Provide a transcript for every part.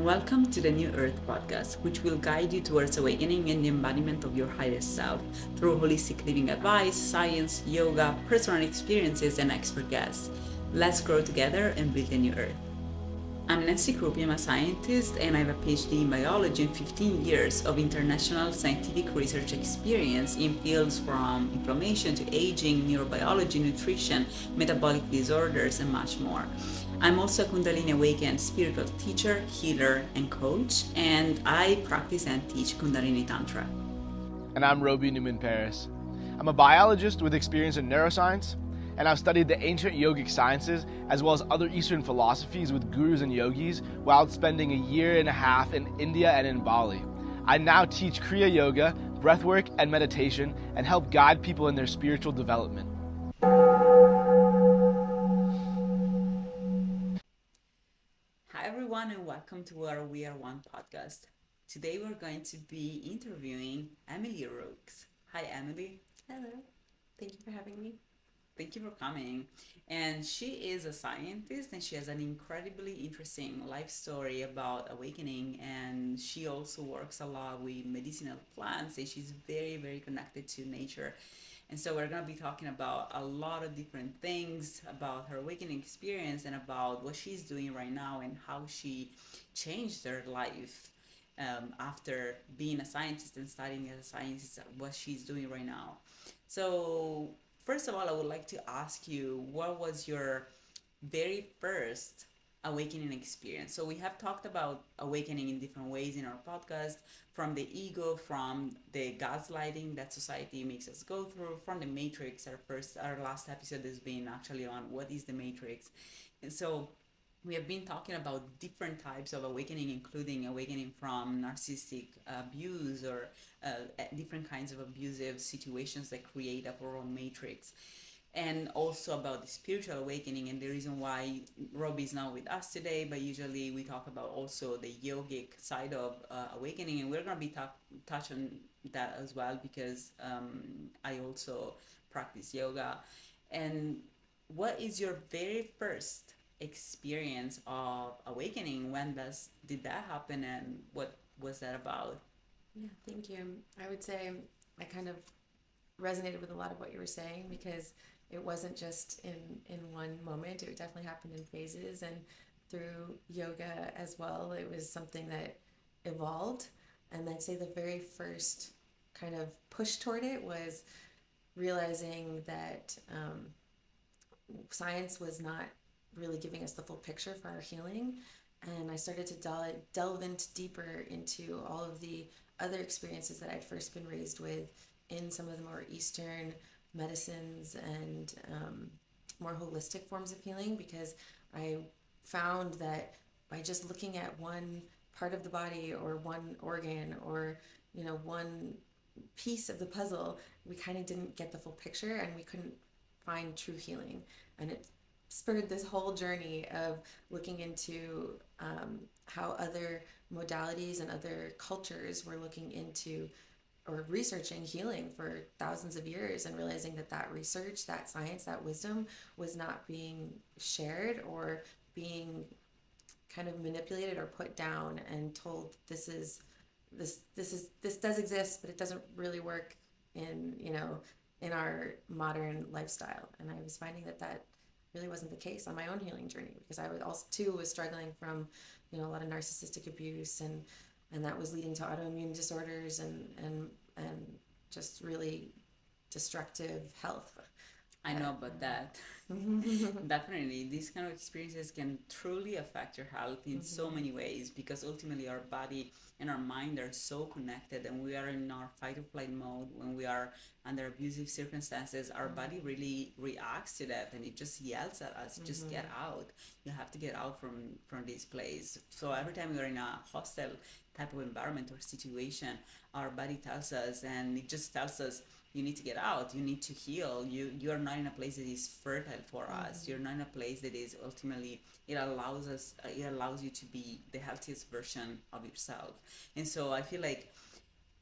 welcome to the New Earth podcast, which will guide you towards awakening and the embodiment of your highest self through holistic living advice, science, yoga, personal experiences, and expert guests. Let's grow together and build a new Earth. I'm Nancy Crupi, I'm a scientist, and I have a PhD in biology and 15 years of international scientific research experience in fields from inflammation to aging, neurobiology, nutrition, metabolic disorders, and much more. I'm also a Kundalini Awakened spiritual teacher, healer, and coach, and I practice and teach Kundalini Tantra. And I'm Roby Newman Paris. I'm a biologist with experience in neuroscience, and I've studied the ancient yogic sciences as well as other Eastern philosophies with gurus and yogis while spending a year and a half in India and in Bali. I now teach Kriya Yoga, breathwork, and meditation and help guide people in their spiritual development. Hi everyone and welcome to our We Are One podcast. Today we're going to be interviewing Emily Rooks. Hi Emily. Hello. Thank you for having me. Thank you for coming. And she is a scientist and she has an incredibly interesting life story about awakening. And she also works a lot with medicinal plants and she's very, very connected to nature. And so we're going to be talking about a lot of different things about her awakening experience and about what she's doing right now and how she changed her life after being a scientist and studying as a scientist, what she's doing right now. So first of all, I would like to ask you, what was your very first awakening experience? So we have talked about awakening in different ways in our podcast, from the ego, from the gaslighting that society makes us go through, from the matrix. Our last episode has been actually on what is the matrix. And so we have been talking about different types of awakening, including awakening from narcissistic abuse or different kinds of abusive situations that create a moral matrix, and also about the spiritual awakening. And the reason why Robbie is not with us today, but usually we talk about also the yogic side of awakening, and we're going to be touch on that as well because I also practice yoga. And what is your very first experience of awakening? When did that happen and what was that about? Yeah, thank you. I would say I kind of resonated with a lot of what you were saying because it wasn't just in one moment. It definitely happened in phases, and through yoga as well. It was something that evolved. And I'd say the very first kind of push toward it was realizing that science was not really giving us the full picture for our healing. And I started to delve into deeper into all of the other experiences that I'd first been raised with in some of the more Eastern medicines and more holistic forms of healing, because I found that by just looking at one part of the body or one organ or one piece of the puzzle, we kind of didn't get the full picture and we couldn't find true healing. And it spurred this whole journey of looking into how other modalities and other cultures were looking into or researching healing for thousands of years, and realizing that research, that science, that wisdom was not being shared or being kind of manipulated or put down and told this does exist, but it doesn't really work in our modern lifestyle. And I was finding that really wasn't the case on my own healing journey, because I was also too struggling from a lot of narcissistic abuse, and that was leading to autoimmune disorders and just really destructive health. I know about that. Definitely, these kind of experiences can truly affect your health in so many ways, because ultimately our body and our mind are so connected, and we are in our fight or flight mode. When we are under abusive circumstances, our body really reacts to that and it just yells at us, just get out. You have to get out from this place. So every time you're in a hostile type of environment or situation, our body tells us, and it just tells us, you need to get out, you need to heal, you are not in a place that is fertile for us, you're not in a place that is ultimately, it allows you to be the healthiest version of yourself. And so I feel like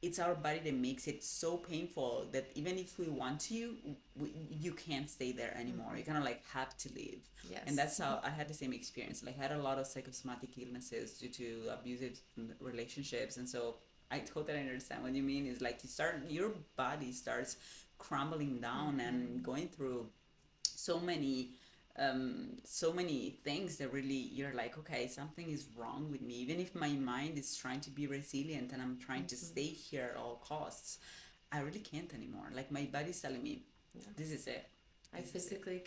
it's our body that makes it so painful that even if we want to, you can't stay there anymore. You kind of like have to leave. And Yes. that's how I had the same experience. Like I had a lot of psychosomatic illnesses due to abusive relationships, and so I totally understand what you mean. Is like your body starts crumbling down and going through so many so many things that really you're like, okay, something is wrong with me. Even if my mind is trying to be resilient and I'm trying to stay here at all costs, I really can't anymore. Like my body's telling me, Yeah. this is it. I This is it. physically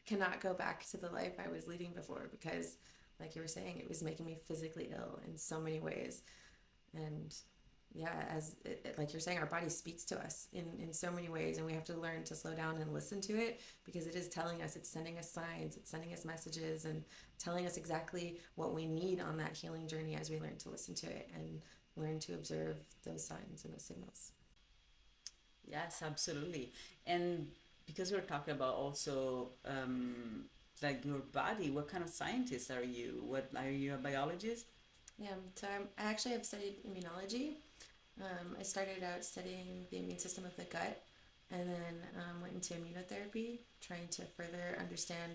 cannot go back to the life I was leading before because, like you were saying, it was making me physically ill in so many ways. And yeah, like you're saying, our body speaks to us in so many ways, and we have to learn to slow down and listen to it because it is telling us, it's sending us signs, it's sending us messages, and telling us exactly what we need on that healing journey as we learn to listen to it and learn to observe those signs and those signals. Yes, absolutely. And because we're talking about also like your body, what kind of scientist are you? What are you, a biologist? Yeah, so I actually have studied immunology. I started out studying the immune system of the gut and then went into immunotherapy, trying to further understand,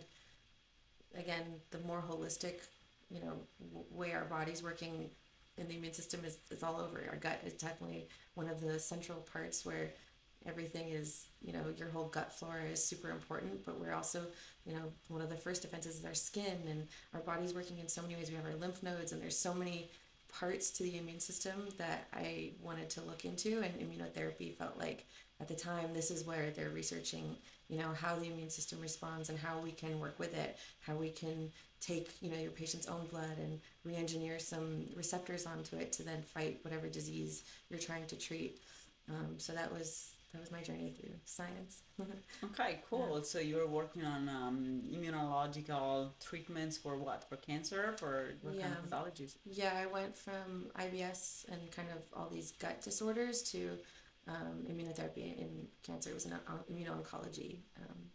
again, the more holistic, way our body's working in the immune system is all over. Our gut is definitely one of the central parts where everything is, your whole gut flora is super important, but we're also, one of the first defenses is our skin, and our body's working in so many ways. We have our lymph nodes, and there's so many parts to the immune system that I wanted to look into, and immunotherapy felt like at the time this is where they're researching, how the immune system responds and how we can work with it, how we can take, your patient's own blood and re-engineer some receptors onto it to then fight whatever disease you're trying to treat. So that was my journey through science. Okay, Yeah. cool. So you're working on immunological treatments for what? For cancer? For what kind Yeah. of pathologies? Yeah, I went from IBS and kind of all these gut disorders to immunotherapy in cancer. It was an immuno-oncology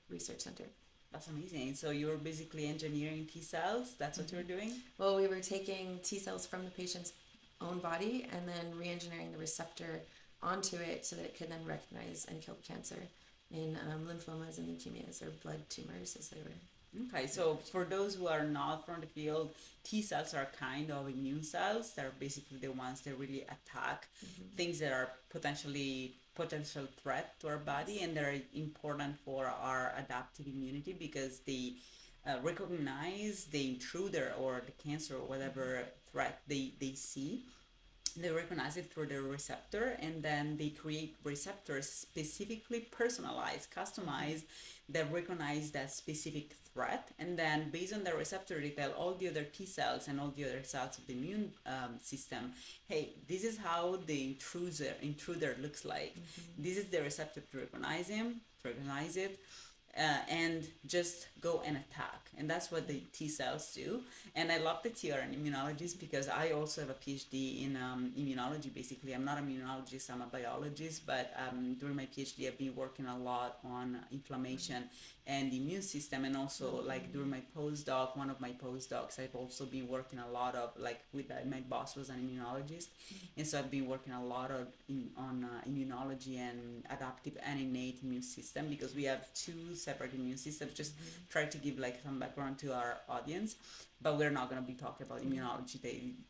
research center. That's amazing. So you're basically engineering T cells. That's what you're doing. Well, we were taking T cells from the patient's own body and then re-engineering the receptor onto it so that it could then recognize and kill cancer in lymphomas and leukemias, or blood tumors as they were. Okay, so for those who are not from the field, T cells are kind of immune cells. They're basically the ones that really attack things that are potential threat to our body, and they're important for our adaptive immunity because they recognize the intruder or the cancer or whatever threat they see. They recognize it through the receptor, and then they create receptors specifically personalized, customized, that recognize that specific threat. And then based on the receptor, they tell all the other T cells and all the other cells of the immune system, hey, this is how the intruder looks like. This is the receptor to recognize him, to recognize it, and just go and attack. And that's what the T cells do. And I love that you're an immunologist because I also have a PhD in immunology. Basically, I'm not an immunologist, I'm a biologist, but during my PhD, I've been working a lot on inflammation and the immune system. And also, like during my postdoc, one of my postdocs, I've also been working a lot of, like, with my boss was an immunologist. And so I've been working a lot on immunology and adaptive and innate immune system because we have two separate immune systems. Just try to give like some background to our audience, but we're not going to be talking about immunology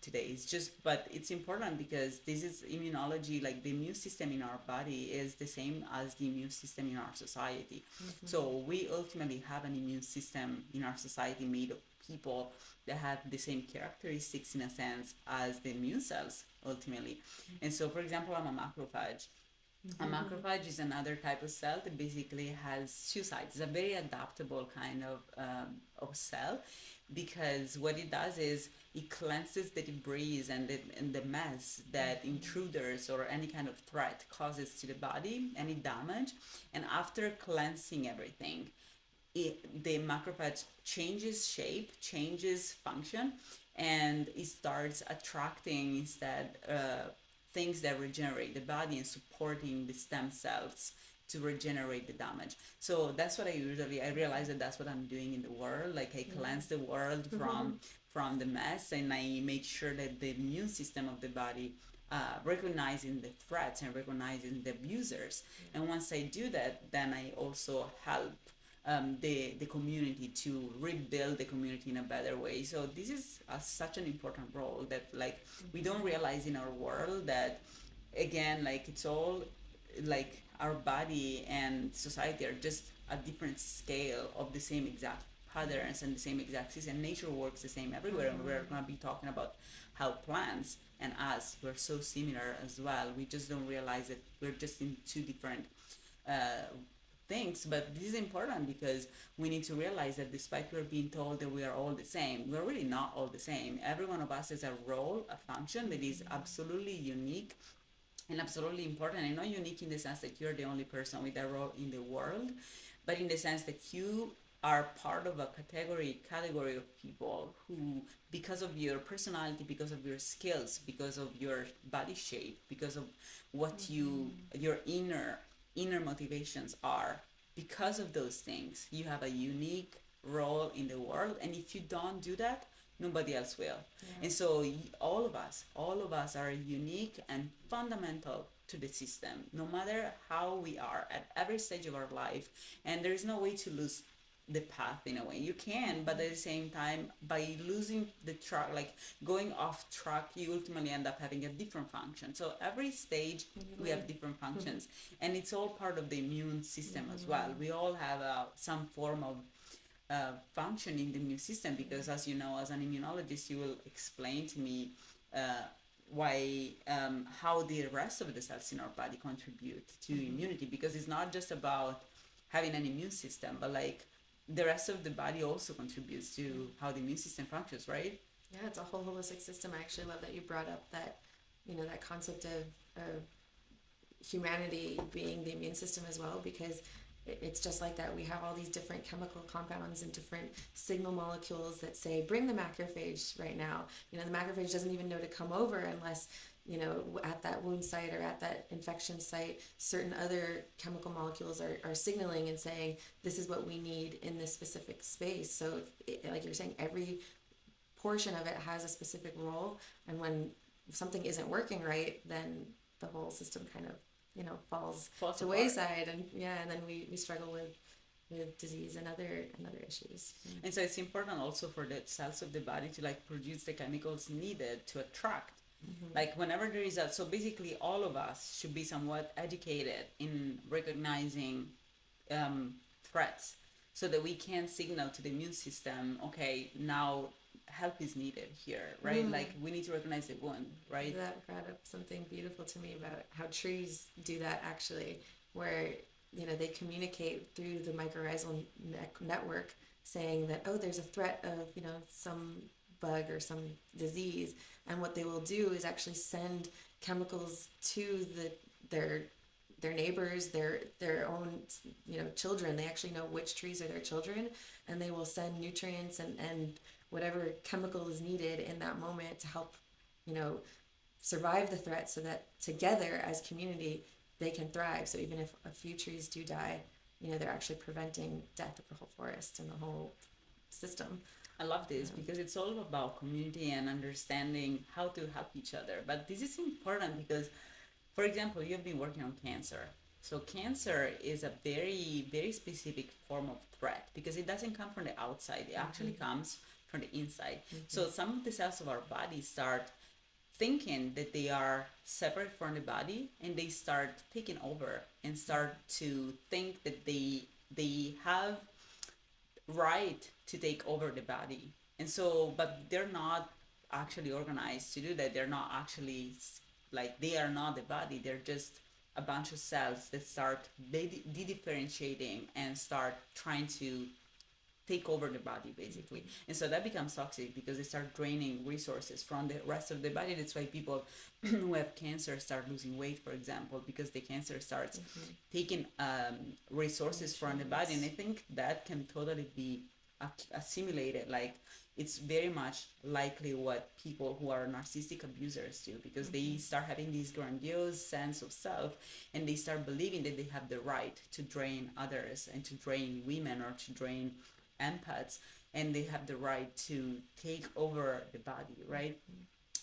today. It's just, but it's important because this is immunology. Like the immune system in our body is the same as the immune system in our society. So we ultimately have an immune system in our society made of people that have the same characteristics in a sense as the immune cells ultimately. And so, for example, I'm a macrophage. A macrophage is another type of cell that basically has two sides. It's a very adaptable kind of cell because what it does is it cleanses the debris and the mess that intruders or any kind of threat causes to the body, any damage. And after cleansing everything, the macrophage changes shape, changes function, and it starts attracting instead things that regenerate the body and supporting the stem cells to regenerate the damage. So that's what I realize that that's what I'm doing in the world. Like I cleanse the world from the mess, and I make sure that the immune system of the body recognizing the threats and recognizing the abusers. And once I do that, then I also help the community to rebuild the community in a better way. So this is such an important role that like we don't realize in our world that again like it's all like our body and society are just a different scale of the same exact patterns and the same exact system. Nature works the same everywhere, and we're going to be talking about how plants and us we're so similar as well. We just don't realize that we're just in two different uh, things. But this is important because we need to realize that despite we're being told that we are all the same, we're really not all the same. Every one of us has a role, a function that is absolutely unique and absolutely important, and not unique in the sense that you're the only person with a role in the world, but in the sense that you are part of a category of people who, because of your personality, because of your skills, because of your body shape, because of what you your inner motivations are, because of those things you have a unique role in the world, and if you don't do that, nobody else will. And so all of us are unique and fundamental to the system, no matter how we are at every stage of our life. And there is no way to lose the path in a way. You can, but at the same time, by losing the track, like going off track, you ultimately end up having a different function. So every stage we have different functions, and it's all part of the immune system as well. We all have some form of function in the immune system, because as you know, as an immunologist, you will explain to me uh, why how the rest of the cells in our body contribute to immunity, because it's not just about having an immune system, but like the rest of the body also contributes to how the immune system functions, right? Yeah, it's a whole holistic system. I actually love that you brought up that, that concept of humanity being the immune system as well, because it's just like that. We have all these different chemical compounds and different signal molecules that say, bring the macrophage right now. The macrophage doesn't even know to come over unless, at that wound site or at that infection site, certain other chemical molecules are signaling and saying, this is what we need in this specific space. So like you're saying, every portion of it has a specific role. And when something isn't working right, then the whole system kind of falls to apart. wayside, and then we struggle with disease and other issues. And so it's important also for the cells of the body to like produce the chemicals needed to attract. Like whenever there is so basically all of us should be somewhat educated in recognizing threats, so that we can signal to the immune system, okay, now help is needed here, right? Like we need to recognize the wound, right? That brought up something beautiful to me about how trees do that actually, where they communicate through the mycorrhizal network, saying that, oh, there's a threat of some bug or some disease, and what they will do is actually send chemicals to their neighbors, their own children. They actually know which trees are their children, and they will send nutrients and whatever chemical is needed in that moment to help survive the threat, so that together as community they can thrive. So even if a few trees do die, they're actually preventing death of the whole forest and the whole system. I love this because it's all about community and understanding how to help each other. But this is important because, for example, you've been working on cancer. So cancer is a very, very specific form of threat because it doesn't come from the outside. It actually comes from the inside. So some of the cells of our body start thinking that they are separate from the body, and they start taking over and start to think that they have right to take over the body. And so, but they're not actually organized to do that. They're not actually like, they are not the body. They're just a bunch of cells that start de-differentiating and start trying to take over the body basically. And so that becomes toxic because they start draining resources from the rest of the body. That's why people who have cancer start losing weight, for example, because the cancer starts taking resources from the body. And I think that can totally be assimilated. Like, it's very much likely what people who are narcissistic abusers do, because they start having this grandiose sense of self, and they start believing that they have the right to drain others and to drain women or to drain empaths, and they have the right to take over the body, right?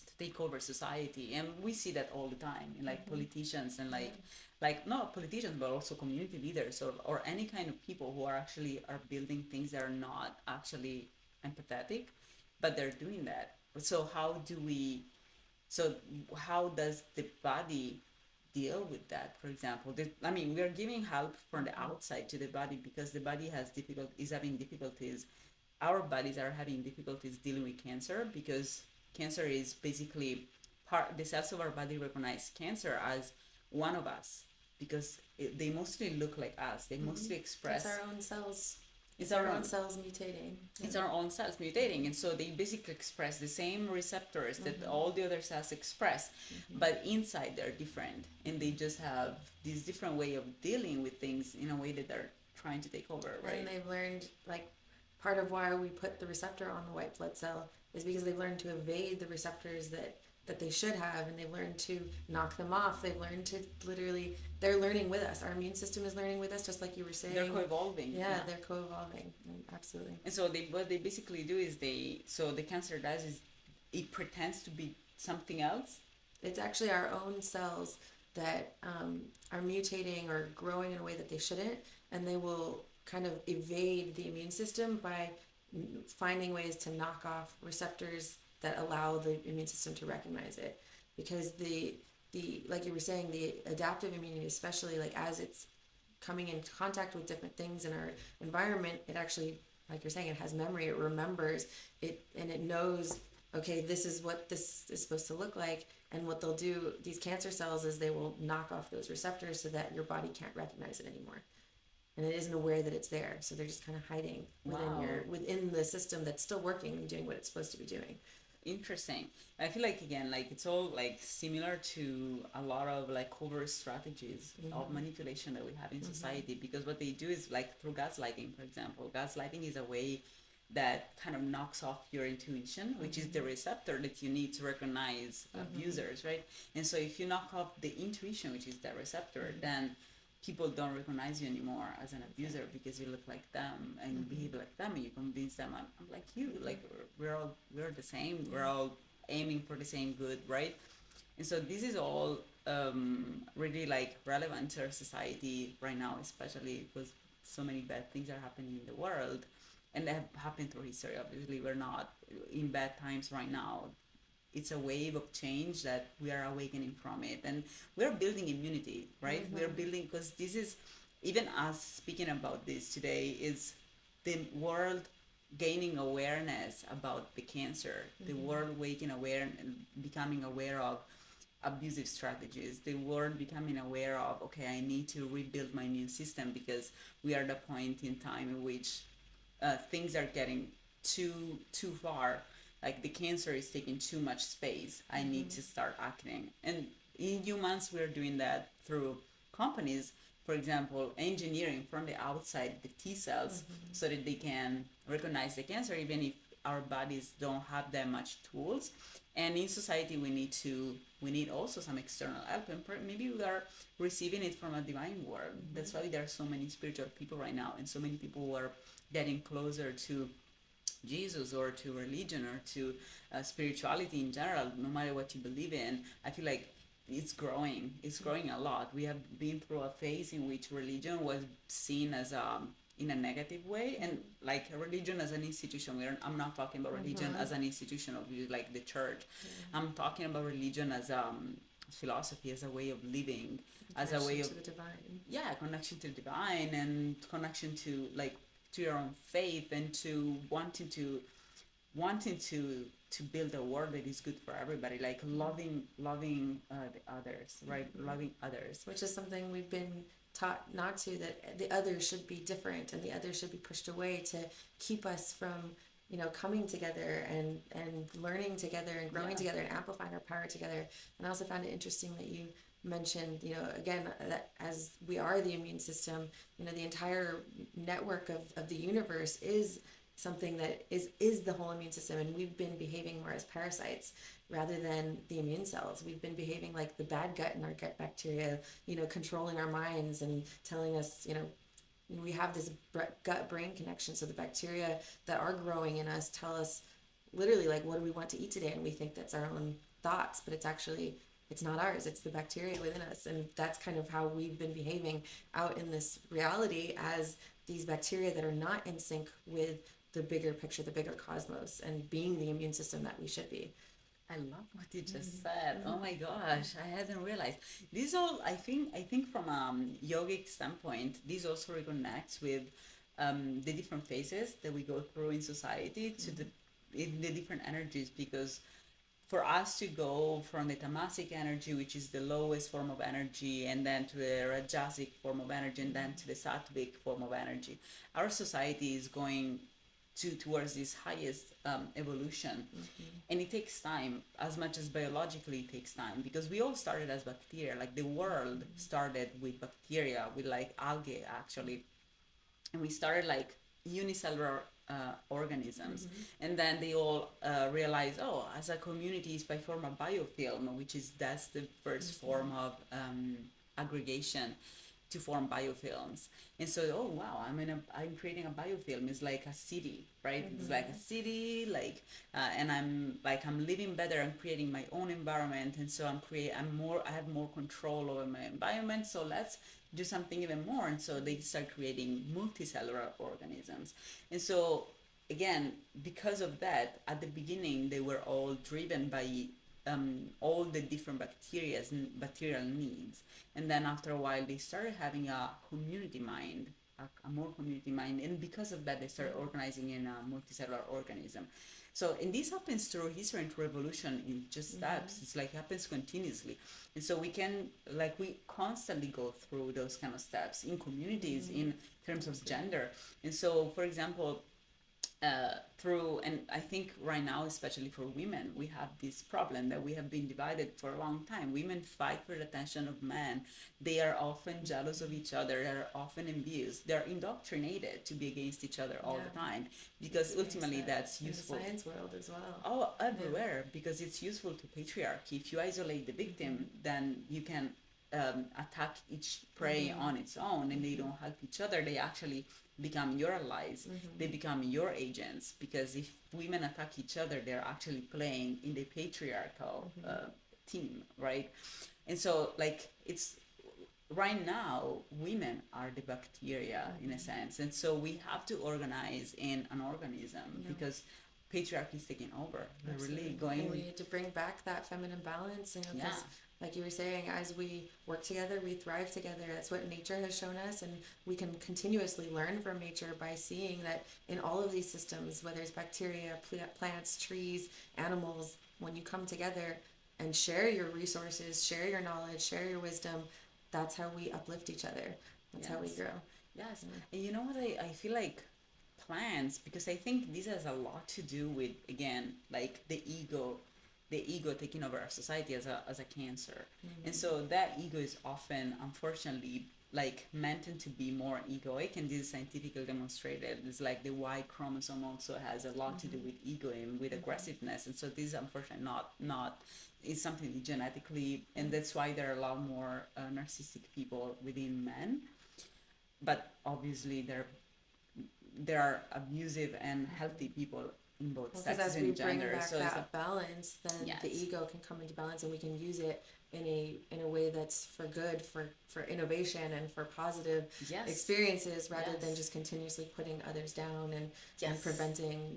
To take over society, and we see that all the time in like politicians and like not politicians but also community leaders or any kind of people who are actually are building things that are not actually empathetic, but they're doing that. So so how does the body deal with that? For example, I mean, we are giving help from the outside to the body because the body is having difficulties. Our bodies are having difficulties dealing with cancer because cancer is basically the cells of our body recognize cancer as one of us because they mostly look like us. They mostly It's express. our own cells. It's our own cells mutating. it's our own cells mutating, and so they basically express the same receptors that all the other cells express, but inside they're different, and they just have this different way of dealing with things in a way that they're trying to take over, right? And they've learned, like, part of why we put the receptor on the white blood cell is because they've learned to evade the receptors that they should have, and they've learned to knock them off. They've learned to literally, they're learning with us. Our immune system is learning with us, just like you were saying. They're co-evolving. Yeah, they're co-evolving. Absolutely. And so what they basically do is so the cancer does is it pretends to be something else. It's actually our own cells that are mutating or growing in a way that they shouldn't, and they will kind of evade the immune system by finding ways to knock off receptors that allow the immune system to recognize it. Because the like you were saying, the adaptive immunity, especially like as it's coming in contact with different things in our environment, it actually, like you're saying, it has memory, it remembers it, and it knows, okay, this is what this is supposed to look like. And what they'll do, these cancer cells, is they will knock off those receptors so that your body can't recognize it anymore, and it isn't aware that it's there. So they're just kind of hiding within the system that's still working and doing what it's supposed to be doing. Interesting. I feel like, again, like it's all like similar to a lot of like covert strategies of manipulation that we have in society, because what they do is like through gaslighting, for example. Gaslighting is a way that kind of knocks off your intuition, which is the receptor that you need to recognize abusers, right? And so if you knock off the intuition, which is that receptor, then people don't recognize you anymore as an abuser because you look like them and you behave like them, and you convince them I'm like you, like we're the same, we're all aiming for the same good, right? And so this is all really like relevant to our society right now, especially because so many bad things are happening in the world, and they have happened through history. Obviously, we're not in bad times right now. It's a wave of change that we are awakening from it, and we're building immunity, right? We're building, because this is, even us speaking about this today, is the world gaining awareness about the cancer, the world waking aware and becoming aware of abusive strategies, the world becoming aware of, okay, I need to rebuild my immune system because we are at a point in time in which things are getting too far. Like the cancer is taking too much space. I need to start acting. And in humans, we're doing that through companies, for example, engineering from the outside the T cells so that they can recognize the cancer, even if our bodies don't have that much tools. And in society, we need also some external help, and maybe we are receiving it from a divine world. That's why there are so many spiritual people right now, and so many people who are getting closer to Jesus or to religion or to spirituality in general, no matter what you believe in. I feel like it's growing a lot. We have been through a phase in which religion was seen as in a negative way, and like religion as an institution. I'm not talking about religion as an institution of like the church. I'm talking about religion as philosophy, as a way of living, as a way of to the divine. Yeah, connection to the divine, and connection to like to your own faith, and to wanting to build a world that is good for everybody, like loving the others, right? Loving others, Which is something we've been taught not to, that the other should be different and the other should be pushed away to keep us from, coming together and learning together and growing together and amplifying our power together. And I also found it interesting that you mentioned, again, that as we are the immune system, the entire network of the universe is something that is the whole immune system, and we've been behaving more as parasites rather than the immune cells. We've been behaving like the bad gut in our gut bacteria, controlling our minds and telling us, we have this gut brain connection. So the bacteria that are growing in us tell us literally, like, what do we want to eat today? And we think that's our own thoughts, but it's not ours, it's the bacteria within us. And that's kind of how we've been behaving out in this reality, as these bacteria that are not in sync with the bigger picture, the bigger cosmos, and being the immune system that we should be. I love what you just said. Oh my gosh, I hadn't realized. This all, I think from yogic standpoint, this also reconnects with the different phases that we go through in society to the different energies, because for us to go from the tamasic energy, which is the lowest form of energy, and then to the rajasic form of energy, and then to the sattvic form of energy, our society is going towards this highest evolution. And it takes time, as much as biologically it takes time, because we all started as bacteria. Like the world started with bacteria, with like algae actually, and we started like unicellular organisms. And then they all realized, oh, as a community, if I form a biofilm, which is that's the first form of aggregation to form biofilms. And so, oh wow, I'm creating a biofilm. It's like a city, right? It's like a city, like and I'm living better. I'm creating my own environment, and so I have more control over my environment. So let's do something even more. And so they start creating multicellular organisms. And so again, because of that, at the beginning they were all driven by all the different bacterial needs. And then after a while they started having a community mind, a more community mind, and because of that they started organizing in a multicellular organism. So, and this happens through history and through evolution in just steps. It's like happens continuously. And so we constantly go through those kind of steps in communities in terms of gender. And so, for example, and I think right now, especially for women, we have this problem that we have been divided for a long time. Women fight for the attention of men. They are often jealous of each other. They're often envious. They're indoctrinated to be against each other all the time, because ultimately that's useful. In the science world as well. Oh, everywhere, because it's useful to patriarchy. If you isolate the victim, then you can attack each prey on its own, and they don't help each other. They actually become your allies. They become your agents, because if women attack each other, they're actually playing in the patriarchal team, right? And so like it's right now women are the bacteria in a sense, and so we have to organize in an organism because patriarchy is taking over. They're really going. And we need to bring back that feminine balance, because like you were saying, as we work together, we thrive together. That's what nature has shown us, and we can continuously learn from nature by seeing that in all of these systems, whether it's bacteria, plants, trees, animals, when you come together and share your resources, share your knowledge, share your wisdom, that's how we uplift each other. That's how we grow. Yes. And you know what I feel like plants, because I think this has a lot to do with, again, like the ego taking over our society as a cancer. And so that ego is often, unfortunately, like meant to be more egoic, and this is scientifically demonstrated. It's like the Y chromosome also has a lot to do with ego and with aggressiveness, and so this is unfortunately not it's something genetically, and that's why there are a lot more narcissistic people within men. But obviously there are abusive and healthy people in both sexes as we and bring gender. back So that balance, then the ego can come into balance, and we can use it in a way that's for good, for innovation and for positive experiences, rather than just continuously putting others down and preventing,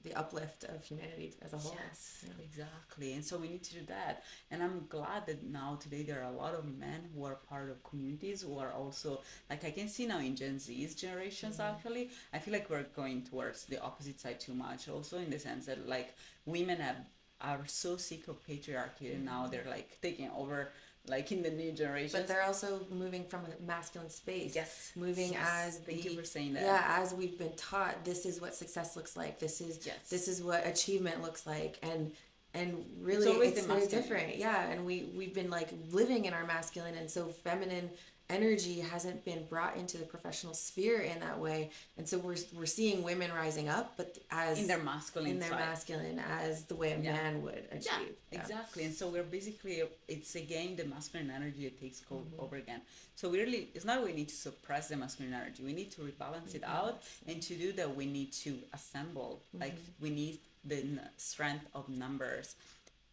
the uplift of humanity as a whole. Yes, exactly. And so we need to do that. And I'm glad that now today there are a lot of men who are part of communities who are also, like I can see now in Gen Z's generations actually, I feel like we're going towards the opposite side too much also, in the sense that like women are so sick of patriarchy, and now they're like taking over, like in the new generation. But they're also moving from a masculine space. Yes. Moving as Thank you for saying that. Yeah, as we've been taught, this is what success looks like. This is what achievement looks like, and really it's very different. Yeah, and we've been like living in our masculine, and so feminine energy hasn't been brought into the professional sphere in that way, and so we're seeing women rising up, but in as their masculine in their side. masculine, as the way a Yeah. man would Yeah, achieve. Yeah. exactly. And so we're basically, it's again the masculine energy that takes over again. So we really, it's not we need to suppress the masculine energy. We need to rebalance it out. And to do that, we need to assemble. Like, we need the strength of numbers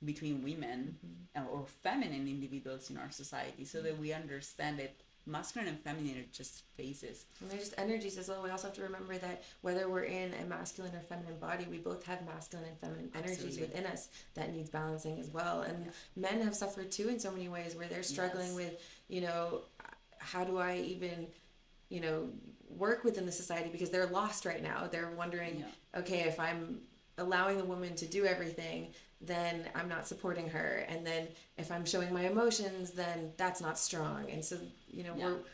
between women or feminine individuals in our society, so that we understand that masculine and feminine are just phases. And they're just energies as well. We also have to remember that whether we're in a masculine or feminine body, we both have masculine and feminine energies Absolutely. within us that needs balancing as well. And men have suffered too in so many ways, where they're struggling with, how do I even, work within the society, because they're lost right now. They're wondering, okay, if I'm allowing the woman to do everything, then I'm not supporting her, and then if I'm showing my emotions, then that's not strong. And so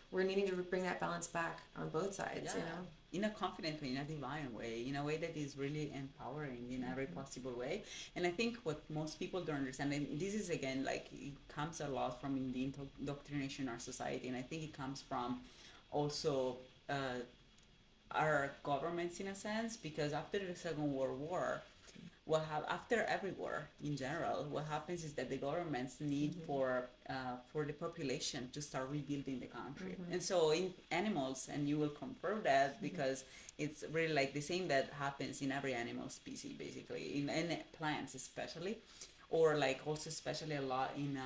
we're needing to bring that balance back on both sides. In a confident way, in a divine way, in a way that is really empowering in every possible way. And I think what most people don't understand, and this is again, like, it comes a lot from the indoctrination in our society, and I think it comes from also our governments, in a sense, because after the Second World War, after every war in general, what happens is that the governments need for the population to start rebuilding the country. And so in animals, and you will confirm that, because it's really like the same that happens in every animal species, basically, in plants especially, or like also especially a lot in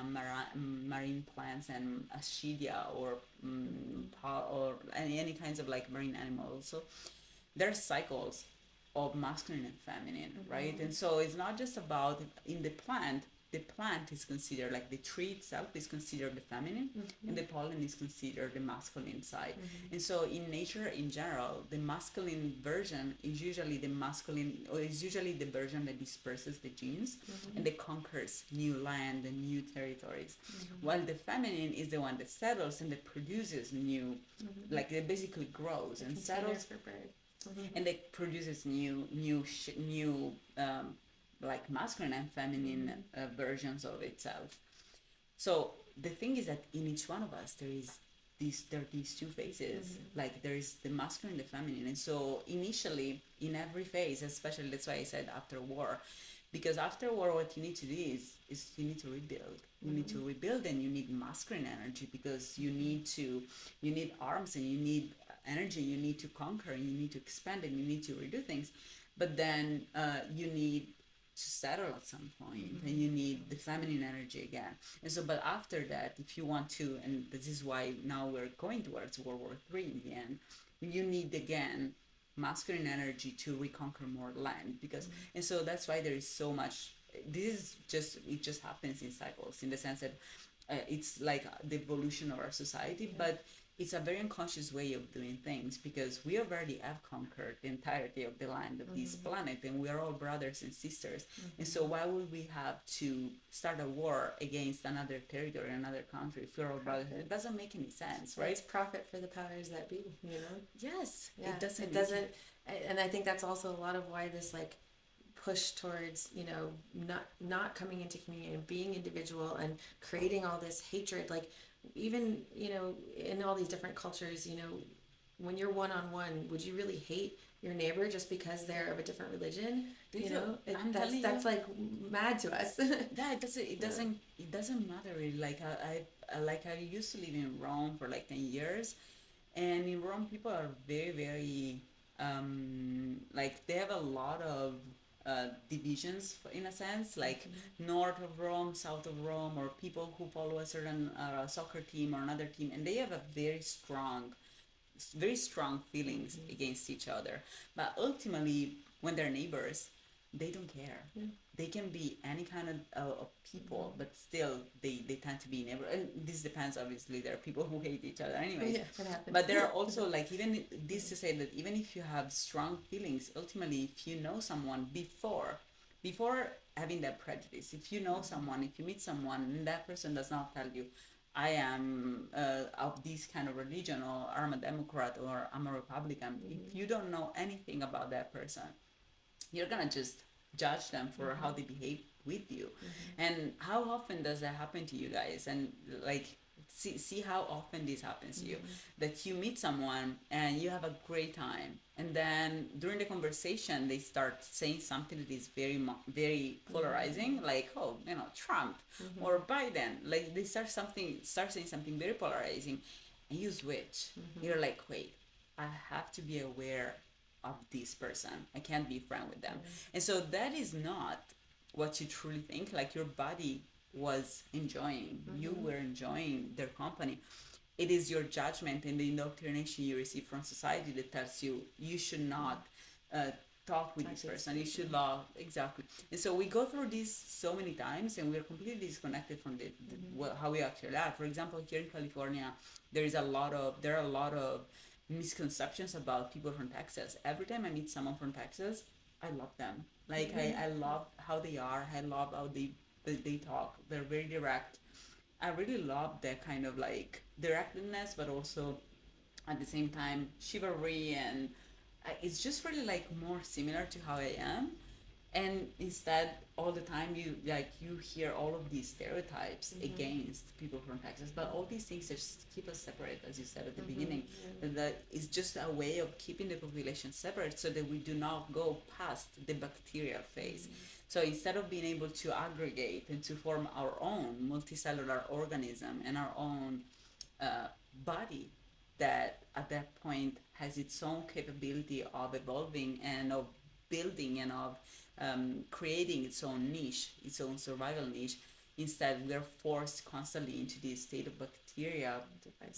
marine plants and ascidia, or any kinds of like marine animals also. There's cycles of masculine and feminine, right? And so it's not just about in the plant. The plant is considered, like the tree itself is considered the feminine, and the pollen is considered the masculine side. And so in nature in general, the masculine version is usually the masculine, or is usually the version that disperses the genes and that conquers new land and new territories, while the feminine is the one that settles and that produces new, like it basically grows and settles for birth. and that produces new like masculine and feminine versions of itself. So the thing is that in each one of us there are these two phases. Like there is the masculine and the feminine. And so initially in every phase, especially, that's why I said after war, because after war what you need to do is you need to rebuild. You need to rebuild, and you need masculine energy, because you need arms, and you need energy, you need to conquer, and you need to expand, and you need to redo things. But then you need to settle at some point, and you need the feminine energy again. And so, but after that, if you want to, and this is why now we're going towards World War III in the end, you need again masculine energy to reconquer more land, because and so that's why there is so much. It just happens in cycles, in the sense that it's like the evolution of our society, but it's a very unconscious way of doing things, because we already have conquered the entirety of the land of this planet, and we are all brothers and sisters. And so why would we have to start a war against another territory, another country, if we're all brothers? It doesn't make any sense, right? It's profit for the powers that be, Yes, Yeah, it doesn't. It doesn't, and I think that's also a lot of why this like push towards not coming into community and being individual and creating all this hatred, like even in all these different cultures, when you're one-on-one, would you really hate your neighbor just because they're of a different religion? That's like mad to us. Yeah, it doesn't matter really. I used to live in Rome for like 10 years, and in Rome people are very, very like they have a lot of divisions, in a sense, like north of Rome, south of Rome, or people who follow a certain soccer team or another team, and they have a very strong feelings against each other. But ultimately, when they're neighbors, they don't care. They can be any kind of people, but still they tend to be neighbor. And this depends, obviously. There are people who hate each other anyways. Yeah, that happens. But there are also, like, even this to say that even if you have strong feelings, ultimately, if you know someone before having that prejudice, if you know someone, if you meet someone, and that person does not tell you, I am of this kind of religion, or I'm a Democrat, or I'm a Republican. If you don't know anything about that person, you're gonna just judge them for how they behave with you. And how often does that happen to you guys? And like, see how often this happens to you, Mm-hmm. that you meet someone and you have a great time, and then during the conversation they start saying something that is very polarizing, Mm-hmm. like, oh, Trump or Mm-hmm. Biden, like they start saying something very polarizing, and you switch. Mm-hmm. You're like, wait, I have to be aware of this person, I can't be friend with them. Yeah. And so that is not what you truly think. Like, your body was enjoying, you Mm-hmm. were enjoying their company. It is your judgment and the indoctrination you receive from society that tells you you should not uh, talk with Talk this to this person, you should person. love. Exactly. And so we go through this so many times, and we're completely disconnected from Mm-hmm. how we actually are. For example, here in California, there are a lot of misconceptions about people from Texas. Every time I meet someone from Texas, I love them. Like, I Mm-hmm. love how they are. I love how they talk. They're very direct. I really love that kind of like directness, but also at the same time chivalry, and it's just really like more similar to how I am. And instead, all the time you hear all of these stereotypes Mm-hmm. against people from Texas, but all these things just keep us separate, as you said at the Mm-hmm. beginning. Yeah. That is just a way of keeping the population separate so that we do not go past the bacterial phase. Mm-hmm. So instead of being able to aggregate and to form our own multicellular organism and our own uh, body that at that point has its own capability of evolving and of building and of creating its own niche, its own survival niche. Instead, we are forced constantly into this state of bacteria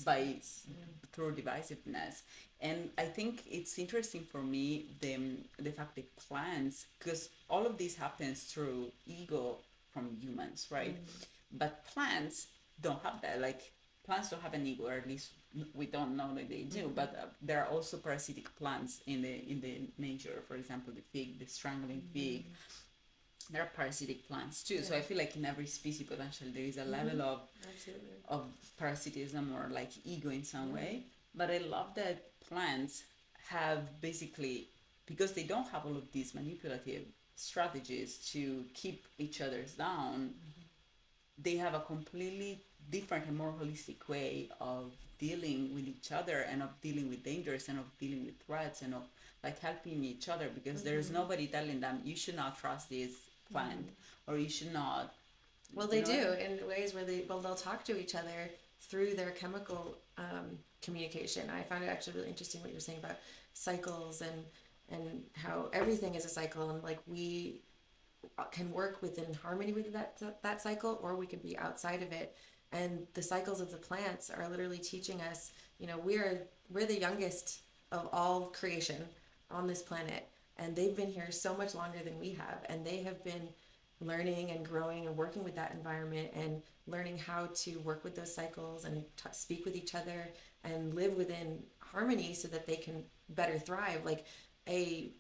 by Divisiveness. Yeah. through divisiveness. And I think it's interesting for me the fact that plants, because all of this happens through ego from humans, right? Mm-hmm. But plants don't have that. Like, plants don't have an ego, or at least we don't know that they do. Mm-hmm. But there are also parasitic plants in the nature. For example, the fig, the strangling fig. Mm-hmm. There are parasitic plants too. Yeah. So I feel like in every species potentially there is a Mm-hmm. level Absolutely. of parasitism or like ego in some Mm-hmm. way. But I love that plants have basically, because they don't have all of these manipulative strategies to keep each other's down, they have a completely different and more holistic way of dealing with each other and of dealing with dangers and of dealing with threats and of like helping each other, because there's Mm-hmm. nobody telling them you should not trust this plant, Mm-hmm. or you should not, Well, you they know what I do mean? in ways where they'll talk to each other through their chemical communication. I found it actually really interesting what you're saying about cycles and how everything is a cycle, and like we can work within harmony with that cycle, or we can be outside of it. And the cycles of the plants are literally teaching us. We're the youngest of all creation on this planet, and they've been here so much longer than we have, and they have been learning and growing and working with that environment and learning how to work with those cycles and speak with each other and live within harmony so that they can better thrive. Like a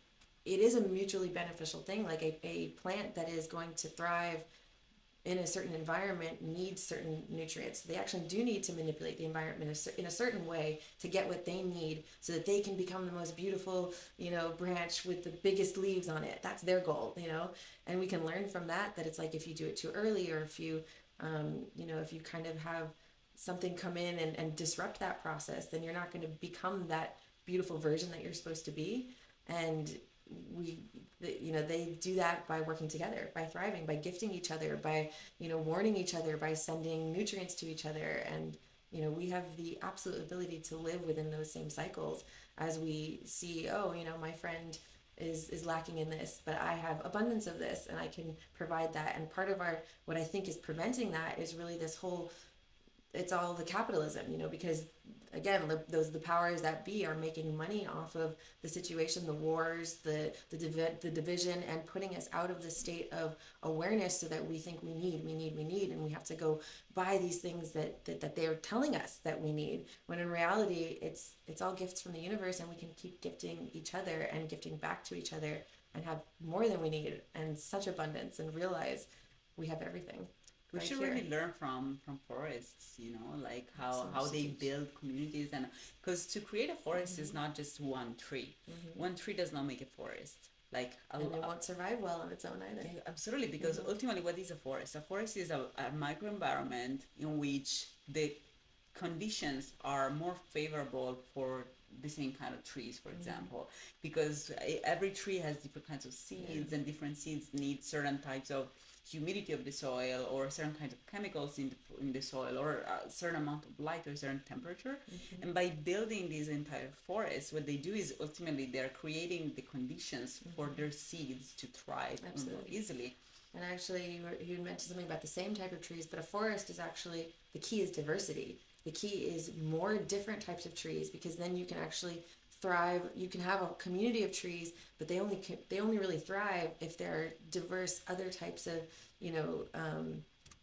it is a mutually beneficial thing. Like a plant that is going to thrive in a certain environment needs certain nutrients. They actually do need to manipulate the environment in a certain way to get what they need so that they can become the most beautiful, branch with the biggest leaves on it. That's their goal. And we can learn from that it's like if you do it too early, or if you kind of have something come in and disrupt that process, then you're not going to become that beautiful version that you're supposed to be. And we they do that by working together, by thriving, by gifting each other, by warning each other, by sending nutrients to each other. And we have the absolute ability to live within those same cycles as we see, oh, my friend is lacking in this, but I have abundance of this and I can provide that. And part of our what I think is preventing that is really this whole it's all the capitalism, because again, the powers that be are making money off of the situation, the wars, the division, and putting us out of the state of awareness, so that we think we need, and we have to go buy these things that they're telling us that we need. When in reality, it's all gifts from the universe, and we can keep gifting each other and gifting back to each other and have more than we need and such abundance, and realize we have everything We right should here. really learn from forests, like So how much to they teach. build communities. And because to create a forest is Mm-hmm. not just one tree. Mm-hmm. One tree does not make a forest. Like And it won't survive well on its own either. yeah, absolutely, because Mm-hmm. ultimately, what is a forest? A forest is a microenvironment in which the conditions are more favorable for the same kind of trees, for example, because every tree has different kinds of seeds, and different seeds need certain types of humidity of the soil, or certain kinds of chemicals in the soil, or a certain amount of light, or a certain temperature. And by building these entire forests, what they do is ultimately they're creating the conditions for their seeds to thrive more easily. And actually, you mentioned something about the same type of trees, but a forest is actually, the key is diversity. The key is more different types of trees, because then you can actually thrive. You can have a community of trees, but they only really thrive if there are diverse other types of, you know,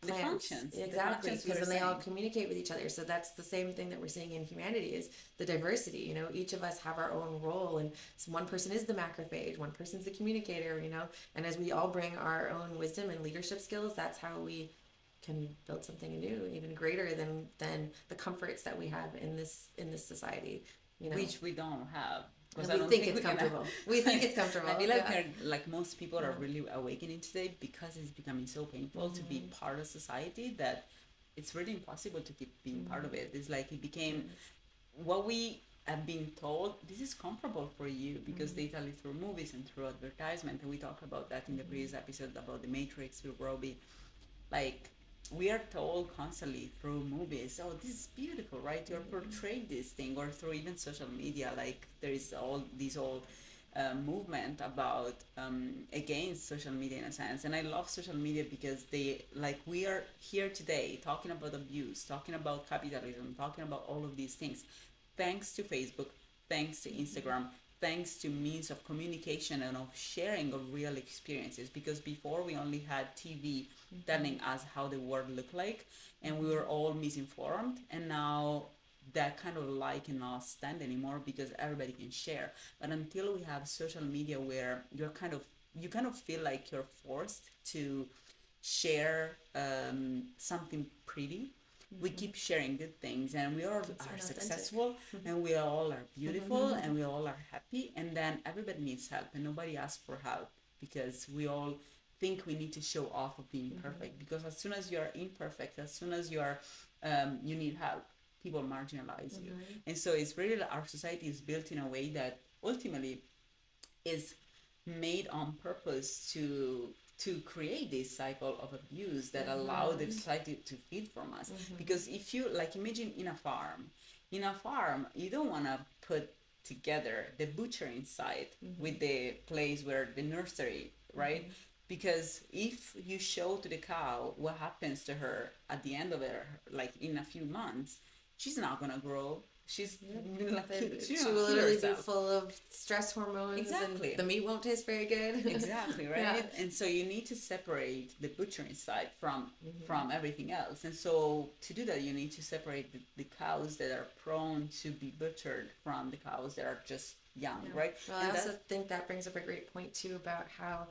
The plants. functions. Exactly, The functions because then we're they all saying. communicate with each other. So that's the same thing that we're seeing in humanity, is the diversity. You know, each of us have our own role, and so one person is the macrophage, one person's the communicator. You know, and as we all bring our own wisdom and leadership skills, that's how we can build something new, even greater than the comforts that we have in this society. You know, Which we don't have. Because and I we don't think think it's we can. comfortable. We think it's comfortable. I feel like Yeah. like most people are really awakening today, because it's becoming so painful to be part of society that it's really impossible to keep being part of it. It's like it became what we have been told. This is comfortable for you because they tell it through movies and through advertisement, and we talked about that in the previous episode about the Matrix through Robbie. Like, we are told constantly through movies, oh, this is beautiful, right? You're portrayed this thing, or through even social media. Like, there is all this whole movement about against social media in a sense. And I love social media because they, like, we are here today talking about abuse, talking about capitalism, talking about all of these things, thanks to Facebook, thanks to Instagram, thanks to means of communication and of sharing of real experiences. Because before we only had TV telling us how the world looked like, and we were all misinformed. And now that kind of light cannot stand anymore because everybody can share. But until we have social media where you kind of feel like you're forced to share something pretty, we keep sharing good things, and we all are successful, and we all are beautiful, and we all are happy, and then everybody needs help and nobody asks for help, because we all think we need to show off of being perfect, because as soon as you are imperfect, as soon as you are you need help, people marginalize you. And so it's really, our society is built in a way that ultimately is made on purpose to create this cycle of abuse that allow the society to feed from us. Because if you, like, imagine in a farm you don't want to put together the butcher inside with the place where the nursery, right? Because if you show to the cow what happens to her at the end of it, like in a few months, she's not gonna grow. She's like, She she's will not kill literally be herself. full of stress hormones, Exactly. and the meat won't taste very good. Exactly, right? Yeah. And so you need to separate the butchering side from everything else. And so to do that, you need to separate the cows that are prone to be butchered from the cows that are just young, right? Well, And I also think that brings up a great point too about how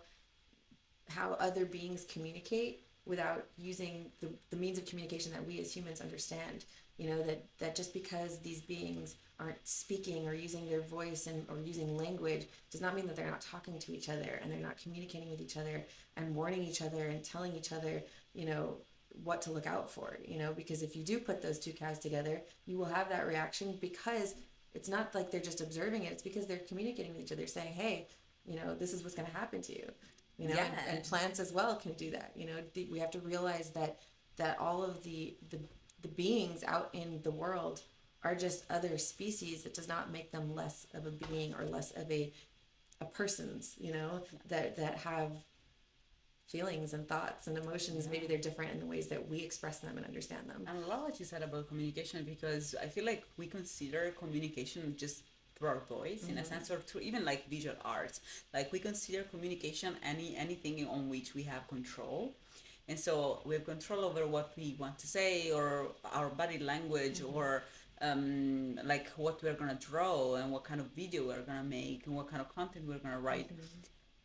other beings communicate without using the means of communication that we as humans understand. You know, that just because these beings aren't speaking or using their voice or using language does not mean that they're not talking to each other, and they're not communicating with each other and warning each other and telling each other, you know, what to look out for. You know, because if you do put those two cows together, you will have that reaction, because it's not like they're just observing it. It's because they're communicating with each other, saying, hey, you know, this is what's going to happen to you. You know, Yeah. and plants as well can do that. You know, we have to realize that all of the beings out in the world are just other species. It does not make them less of a being or less of a persons, you know, that have feelings and thoughts and emotions. Maybe they're different in the ways that we express them and understand them. I love what you said about communication, because I feel like we consider communication just through our voice, in a sense, or through even like visual arts. Like, we consider communication anything on which we have control. And so we have control over what we want to say, or our body language, or like what we're gonna draw, and what kind of video we're gonna make, and what kind of content we're gonna write.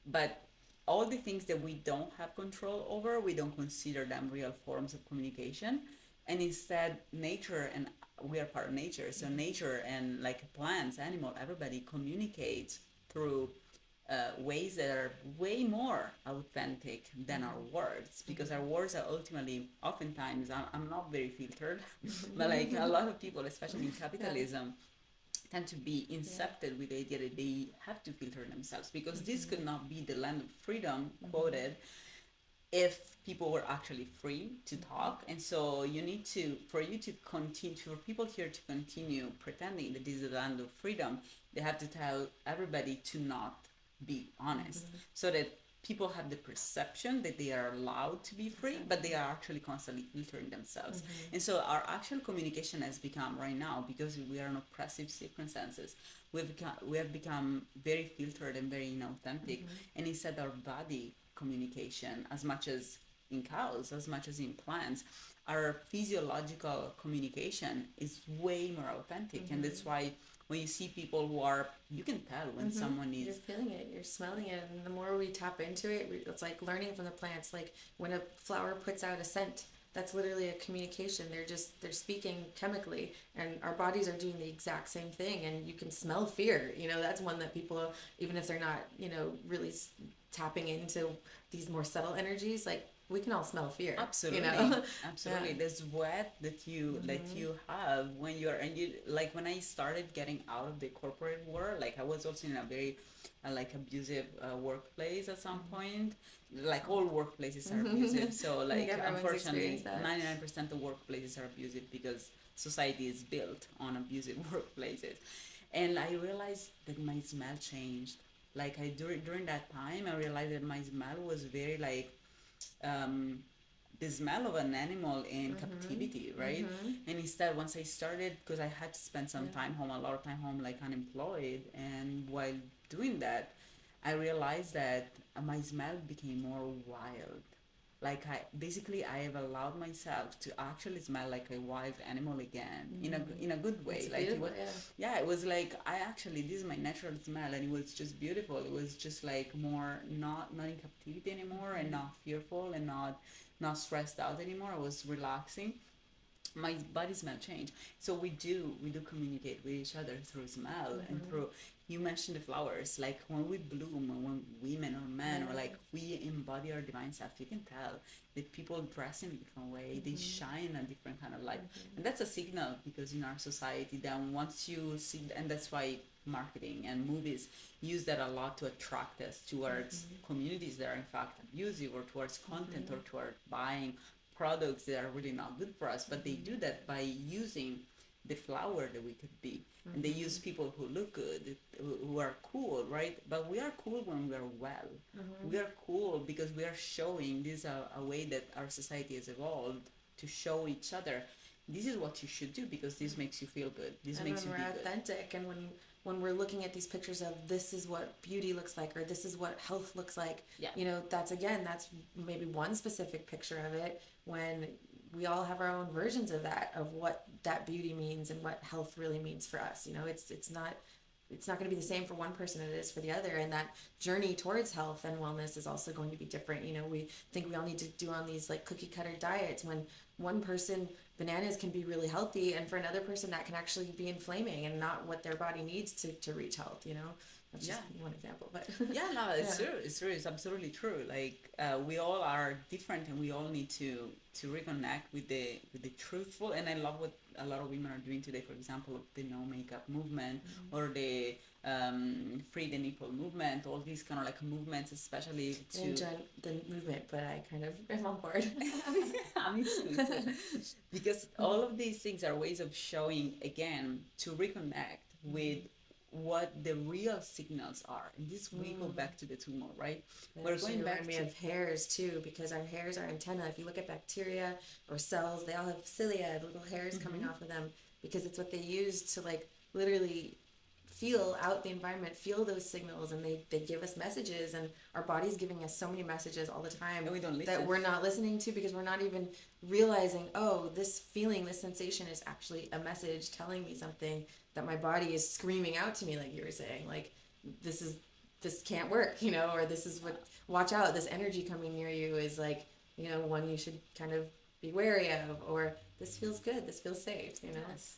But all the things that we don't have control over, we don't consider them real forms of communication. And instead, nature, and we are part of nature, so nature and like plants, animal, everybody communicates through ways that are way more authentic than our words, because our words are ultimately, oftentimes, I'm not very filtered, but like a lot of people, especially in capitalism, tend to be incepted with the idea that they have to filter themselves, because this could not be the land of freedom, quoted, if people were actually free to talk. And so you need to, for you to continue, for people here to continue pretending that this is the land of freedom, they have to tell everybody to not be honest, so that people have the perception that they are allowed to be free, but they are actually constantly filtering themselves. And so our actual communication has become, right now, because we are in oppressive circumstances, we have become very filtered and very inauthentic. And instead, our body communication, as much as in cows, as much as in plants, our physiological communication is way more authentic. And that's why when you see people who are, you can tell when someone is, you're feeling it, you're smelling it, and the more we tap into it, it's like learning from the plants. Like when a flower puts out a scent, that's literally a communication. They're speaking chemically, and our bodies are doing the exact same thing. And you can smell fear. That's one that people, even if they're not really tapping into these more subtle energies, like we can all smell fear. absolutely, absolutely. Yeah. The sweat that you have when you're, and you, like when I started getting out of the corporate world, like I was also in a very like abusive workplace at some point. Like all workplaces are abusive, so I like think everyone's unfortunately experienced that. 99% of workplaces are abusive because society is built on abusive workplaces. And I realized that my smell changed. Like during that time, I realized that my smell was very like um, the smell of an animal in captivity, right? And instead, once I started, because I had to spend some time home, a lot of time home, like unemployed, and while doing that, I realized that my smell became more wild. Like I have allowed myself to actually smell like a wild animal again, in a good way. It's Like it beautiful, was, yeah. yeah, it was like I actually, this is my natural smell, and it was just beautiful. It was just like more not in captivity anymore, and not fearful, and not stressed out anymore. I was relaxing. My body smell change. So we do communicate with each other through smell, and through, you mentioned the flowers, like when we bloom, and when women or men, or like we embody our divine self, you can tell that people dress in a different way, they shine a different kind of light. And that's a signal, because in our society, then once you see, and that's why marketing and movies use that a lot to attract us towards communities that are in fact abusive, or towards content, or toward buying products that are really not good for us. But they do that by using the flower that we could be. And they use people who look good, who are cool, right? But we are cool when we are well. We are cool because we are showing, this is a way that our society has evolved to show each other, this is what you should do, because this makes you feel good, this And makes when you we're be good. authentic, and when we're looking at these pictures of this is what beauty looks like, or this is what health looks like, Yeah. that's maybe one specific picture of it, when we all have our own versions of that, of what that beauty means and what health really means for us. It's not going to be the same for one person as it is for the other, and that journey towards health and wellness is also going to be different. We think we all need to do on these like cookie cutter diets, when one person, bananas can be really healthy, and for another person that can actually be inflaming and not what their body needs to reach health. That's just one example, but Yeah, no, it's Yeah. true. It's true. It's absolutely true. Like we all are different, and we all need to reconnect with the truthful. And I love what a lot of women are doing today. For example, the no makeup movement, or the free the nipple movement. All these kind of like movements, especially I didn't to. join the movement, but I kind of am on board. Me too. Because all of these things are ways of showing, again, to reconnect with what the real signals are. And this, we go back to the tumor, right? That We're actually going back remind me to. of hairs too, because our hairs are antenna. If you look at bacteria or cells, they all have cilia, little hairs coming off of them, because it's what they use to like literally feel out the environment, feel those signals, and they give us messages, and our body's giving us so many messages all the time And we don't that listen. we're not listening to, because we're not even realizing, oh, this feeling, this sensation is actually a message telling me something, that my body is screaming out to me, like you were saying, like this can't work, or this is what, watch out, this energy coming near you is like, one you should kind of be wary of, or this feels good, this feels safe. Yes.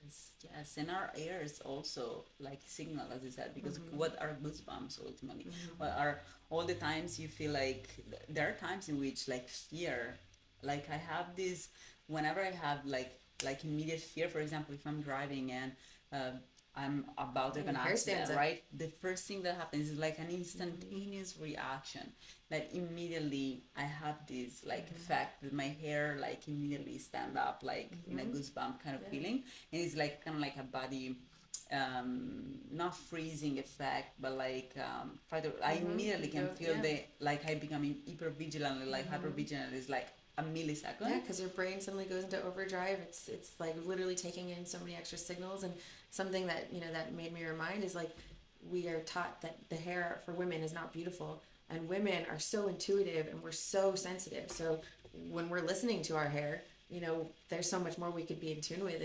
Yes, and our ears also like signal, as you said, because what are goosebumps ultimately? What are all the times you feel like there are times in which like fear, like I have this whenever I have like immediate fear. For example, if I'm driving and uh, I'm about to have an Your hair stands accident, up. right? The first thing that happens is like an instantaneous reaction. Like immediately I have this like effect that my hair like immediately stand up like in a goosebump kind of feeling, and it's like kind of like a body not freezing effect, but like I immediately can feel the like I becoming hyper vigilant, like hyper vigilant is like a Yeah, millisecond. because your brain suddenly goes into overdrive. It's like literally taking in so many extra signals. And something that that made me remind is like we are taught that the hair for women is not beautiful, and women are so intuitive and we're so sensitive. So when we're listening to our hair, there's so much more we could be in tune with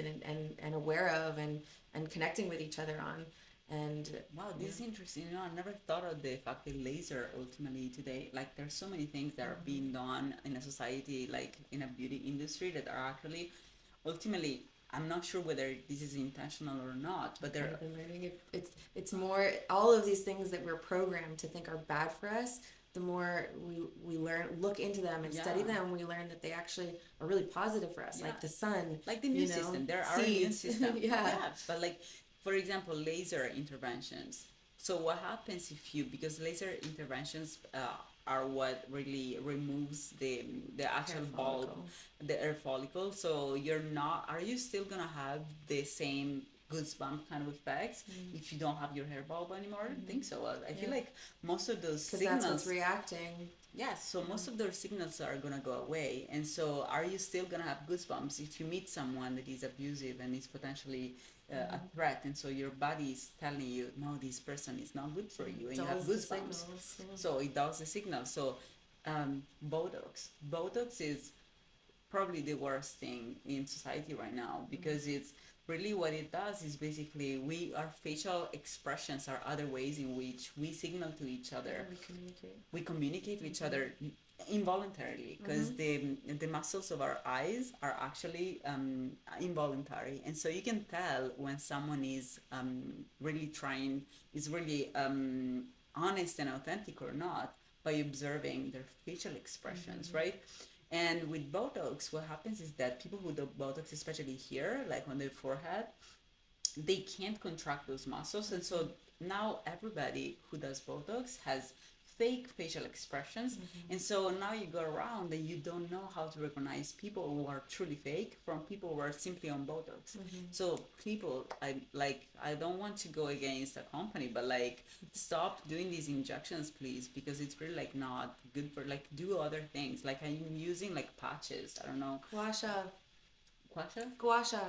and aware of and connecting with each other on. And Wow, this is interesting. You know, I never thought of the fact that laser ultimately today, like there's so many things that are being done in a society, like in a beauty industry that are actually ultimately, I'm not sure whether this is intentional or not, but they're, I've been learning it's more all of these things that we're programmed to think are bad for us. The more we learn, look into them and study yeah, them, we learn that they actually are really positive for us, yeah, like the sun, like the immune system. There are immune seeds. system. Yeah. Yeah, but like for example, laser interventions. So what happens if you because laser interventions are what really removes the Hair actual bulb, follicle. the hair follicle. So you're not. Are you still gonna have the same goosebump kind of effects if you don't have your hair bulb anymore? I don't think so. I feel Yeah, like most of those because that's what's signals. reacting. Yes, so most of those signals are gonna go away, and so are you still gonna have goosebumps if you meet someone that is abusive and is potentially a threat, and so your body is telling you, no, this person is not good for you, and you have Dulls the goosebumps. signals. Yeah. So it does the signal. So Botox is probably the worst thing in society right now because it's really what it does is basically our facial expressions are other ways in which we signal to each other, And we communicate. we communicate with each other involuntarily because the muscles of our eyes are actually involuntary, and so you can tell when someone is really trying is really honest and authentic or not by observing their facial expressions, right? And with Botox, what happens is that people who do Botox, especially here, like on their forehead, they can't contract those muscles, and so now everybody who does Botox has fake facial expressions, and so now you go around and you don't know how to recognize people who are truly fake from people who are simply on Botox. So people, I don't want to go against a company, but like stop doing these injections, please, because it's really like not good for like do other things. Like I'm using like patches. I don't know. Gua sha. Gua sha? Gua sha.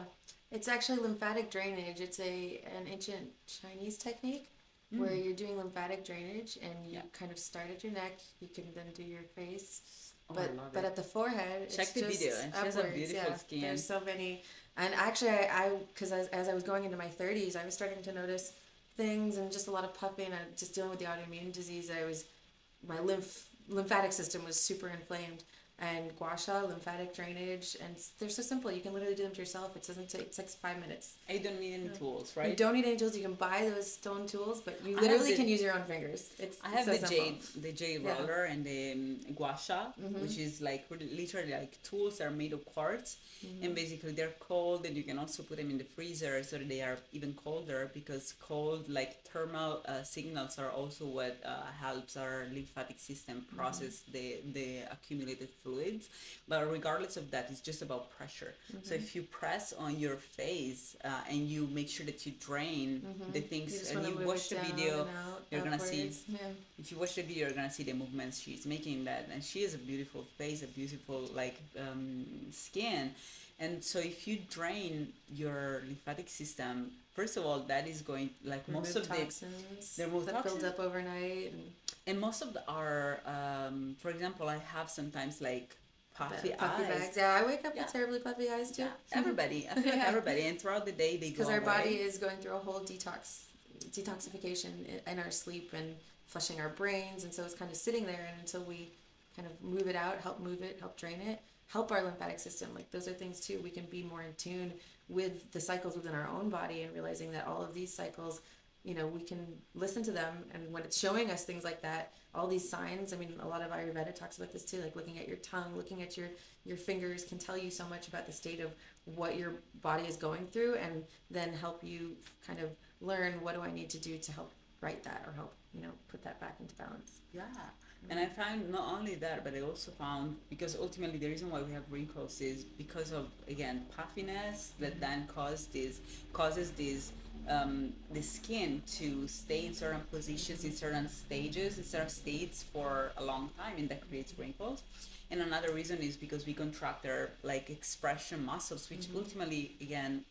It's actually lymphatic drainage. It's an ancient Chinese technique where you're doing lymphatic drainage and you Yeah. kind of start at your neck. You can then do your face, Oh, I but love but it. at the forehead, Check it's the just video. She has a upwards. beautiful Yeah, skin. there's so many. And actually, I because as I was going into my 30s, I was starting to notice things and just a lot of puffing. And just dealing with the autoimmune disease. My lymphatic system was super inflamed, and gua sha, lymphatic drainage, and they're so simple. You can literally do them to yourself. It doesn't take, it takes 5 minutes. I don't need any tools, You right? don't need any tools. You can buy those stone tools, but you I have literally the can use your own fingers. I have So the simple. jade Yeah. roller and the gua sha, which is like literally like tools that are made of quartz, and basically they're cold, and you can also put them in the freezer so that they are even colder because cold like thermal signals are also what helps our lymphatic system process the accumulated fluids. But regardless of that, it's just about pressure. So if you press on your face and you make sure that you drain the You things just and want you to move watch it the down video, and out, you're gonna see upwards. Yeah. if you watch the video, you're gonna see the movements she's making that, and she has a beautiful face, a beautiful like skin, and so if you drain your lymphatic system, first of all, that is going like most Remove of the toxins they remove that build toxins, up overnight and most of the are for example, I have sometimes like puffy and puffy eyes. bags. Yeah, I wake up Yeah, with terribly puffy eyes too. yeah, everybody. I feel like Yeah. everybody, and throughout the day they go Because our body away. is going through a whole detoxification in our sleep and flushing our brains, and so it's kind of sitting there, and until we kind of move it out, help move it, help drain it, help our lymphatic system. Like those are things too. We can be more in tune with the cycles within our own body, and realizing that all of these cycles, we can listen to them. And when it's showing us things like that, all these signs, I mean, a lot of Ayurveda talks about this too, like looking at your tongue, looking at your fingers can tell you so much about the state of what your body is going through, and then help you kind of learn, what do I need to do to help right that, or help, put that back into balance. Yeah. And I found not only that, but I also found, because ultimately the reason why we have wrinkles is because of, again, puffiness that then causes this the skin to stay in certain positions, in certain stages, in certain states for a long time, and that creates wrinkles. And another reason is because we contract our like expression muscles, which ultimately, again,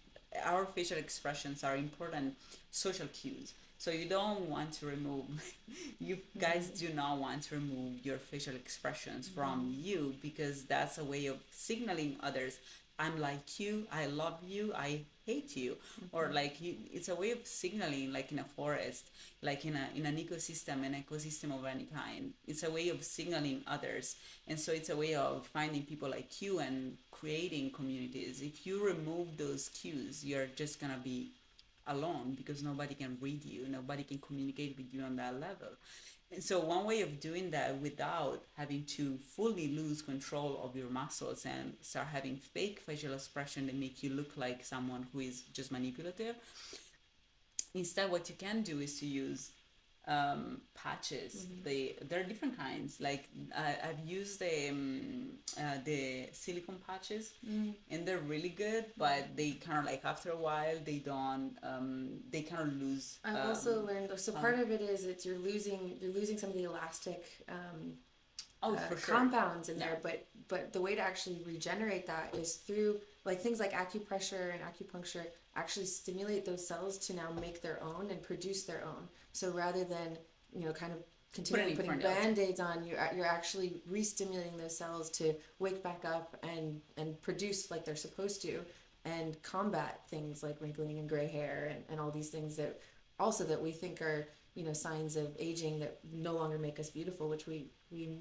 our facial expressions are important social cues. So you don't want to remove, you guys do not want to remove your facial expressions from you, because that's a way of signaling others, I'm like you, I love you, I hate you. Or like it's a way of signaling, like in a forest, like in an ecosystem, an ecosystem of any kind. It's a way of signaling others. And so it's a way of finding people like you and creating communities. If you remove those cues, you're just gonna be alone, because nobody can read you, nobody can communicate with you on that level. And so one way of doing that without having to fully lose control of your muscles and start having fake facial expression that make you look like someone who is just manipulative, instead what you can do is to use patches. There are different kinds. Like I've used the silicone patches, and they're really good. But they kind of like after a while they kind of lose. I've also learned, so part of it is that you're losing some of the elastic for sure. compounds in there, but the way to actually regenerate that is through like things like acupressure and acupuncture actually stimulate those cells to now make their own and produce their own. So rather than kind of continuing putting band-aids on, you're actually re-stimulating those cells to wake back up and produce like they're supposed to, and combat things like wrinkling and gray hair and all these things that also that we think are signs of aging that no longer make us beautiful, which we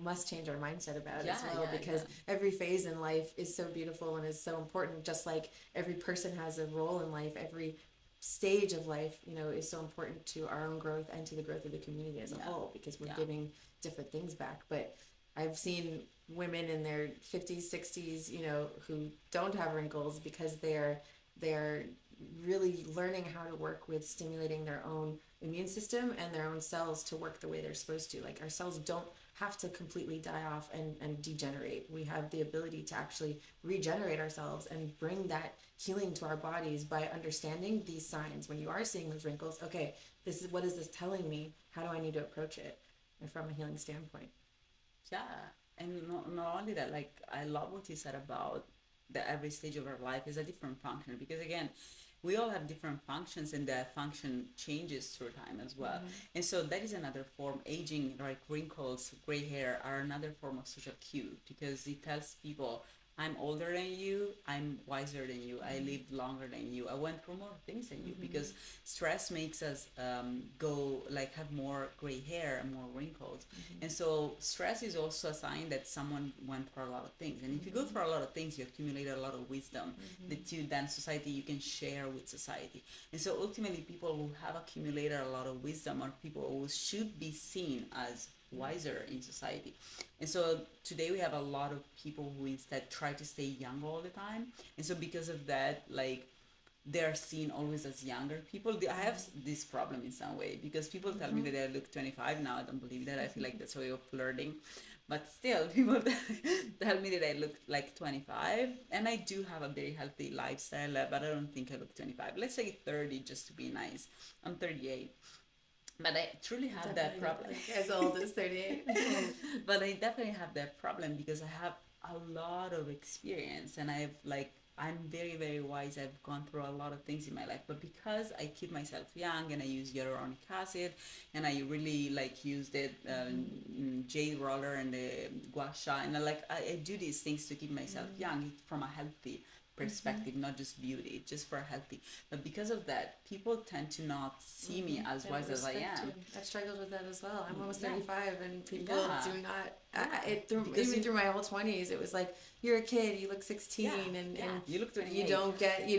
must change our mindset about as well, because every phase in life is so beautiful and is so important. Just like every person has a role in life, every stage of life is so important to our own growth and to the growth of the community as a whole, because we're giving different things back. But I've seen women in their 50s, 60s, who don't have wrinkles because they're really learning how to work with stimulating their own immune system and their own cells to work the way they're supposed to. Like our cells don't have to completely die off and degenerate. We have the ability to actually regenerate ourselves and bring that healing to our bodies by understanding these signs. When you are seeing those wrinkles, okay, what is this telling me? How do I need to approach it from a healing standpoint? Yeah. And not only that, like I love what you said about that every stage of our life is a different function, because again, we all have different functions, and that function changes through time as well. And so that is another form. Aging, like wrinkles, gray hair, are another form of social cue, because it tells people, I'm older than you, I'm wiser than you, I lived longer than you, I went through more things than you, because stress makes us go like have more gray hair and more wrinkles. And so stress is also a sign that someone went through a lot of things. And if you go through a lot of things, you accumulate a lot of wisdom that you then you can share with society. And so ultimately people who have accumulated a lot of wisdom are people who should be seen as wiser in society. And so today we have a lot of people who instead try to stay young all the time. And so because of that, like they're seen always as younger people. I have this problem in some way, because people tell me that I look 25 now. I don't believe that. I feel like that's a way of flirting. But still, people tell me that I look like 25. And I do have a very healthy lifestyle, but I don't think I look 25. Let's say 30 just to be nice. I'm 38. But I truly have that problem. As old as 38. But I definitely have that problem because I have a lot of experience, and I'm very, very wise. I've gone through a lot of things in my life, but because I keep myself young and I use hyaluronic acid and I really use the jade roller and the gua sha, and I do these things to keep myself young from a healthy perspective, not just beauty, just for healthy. But because of that, people tend to not see me as They wise don't as I respect you. am. I've struggled with that as well. I'm almost Yeah. 35, and people Yeah. do not. Yeah. Because Even you, through my whole 20s, it was like, you're a kid, you look 16, yeah, and yeah, you look you 28.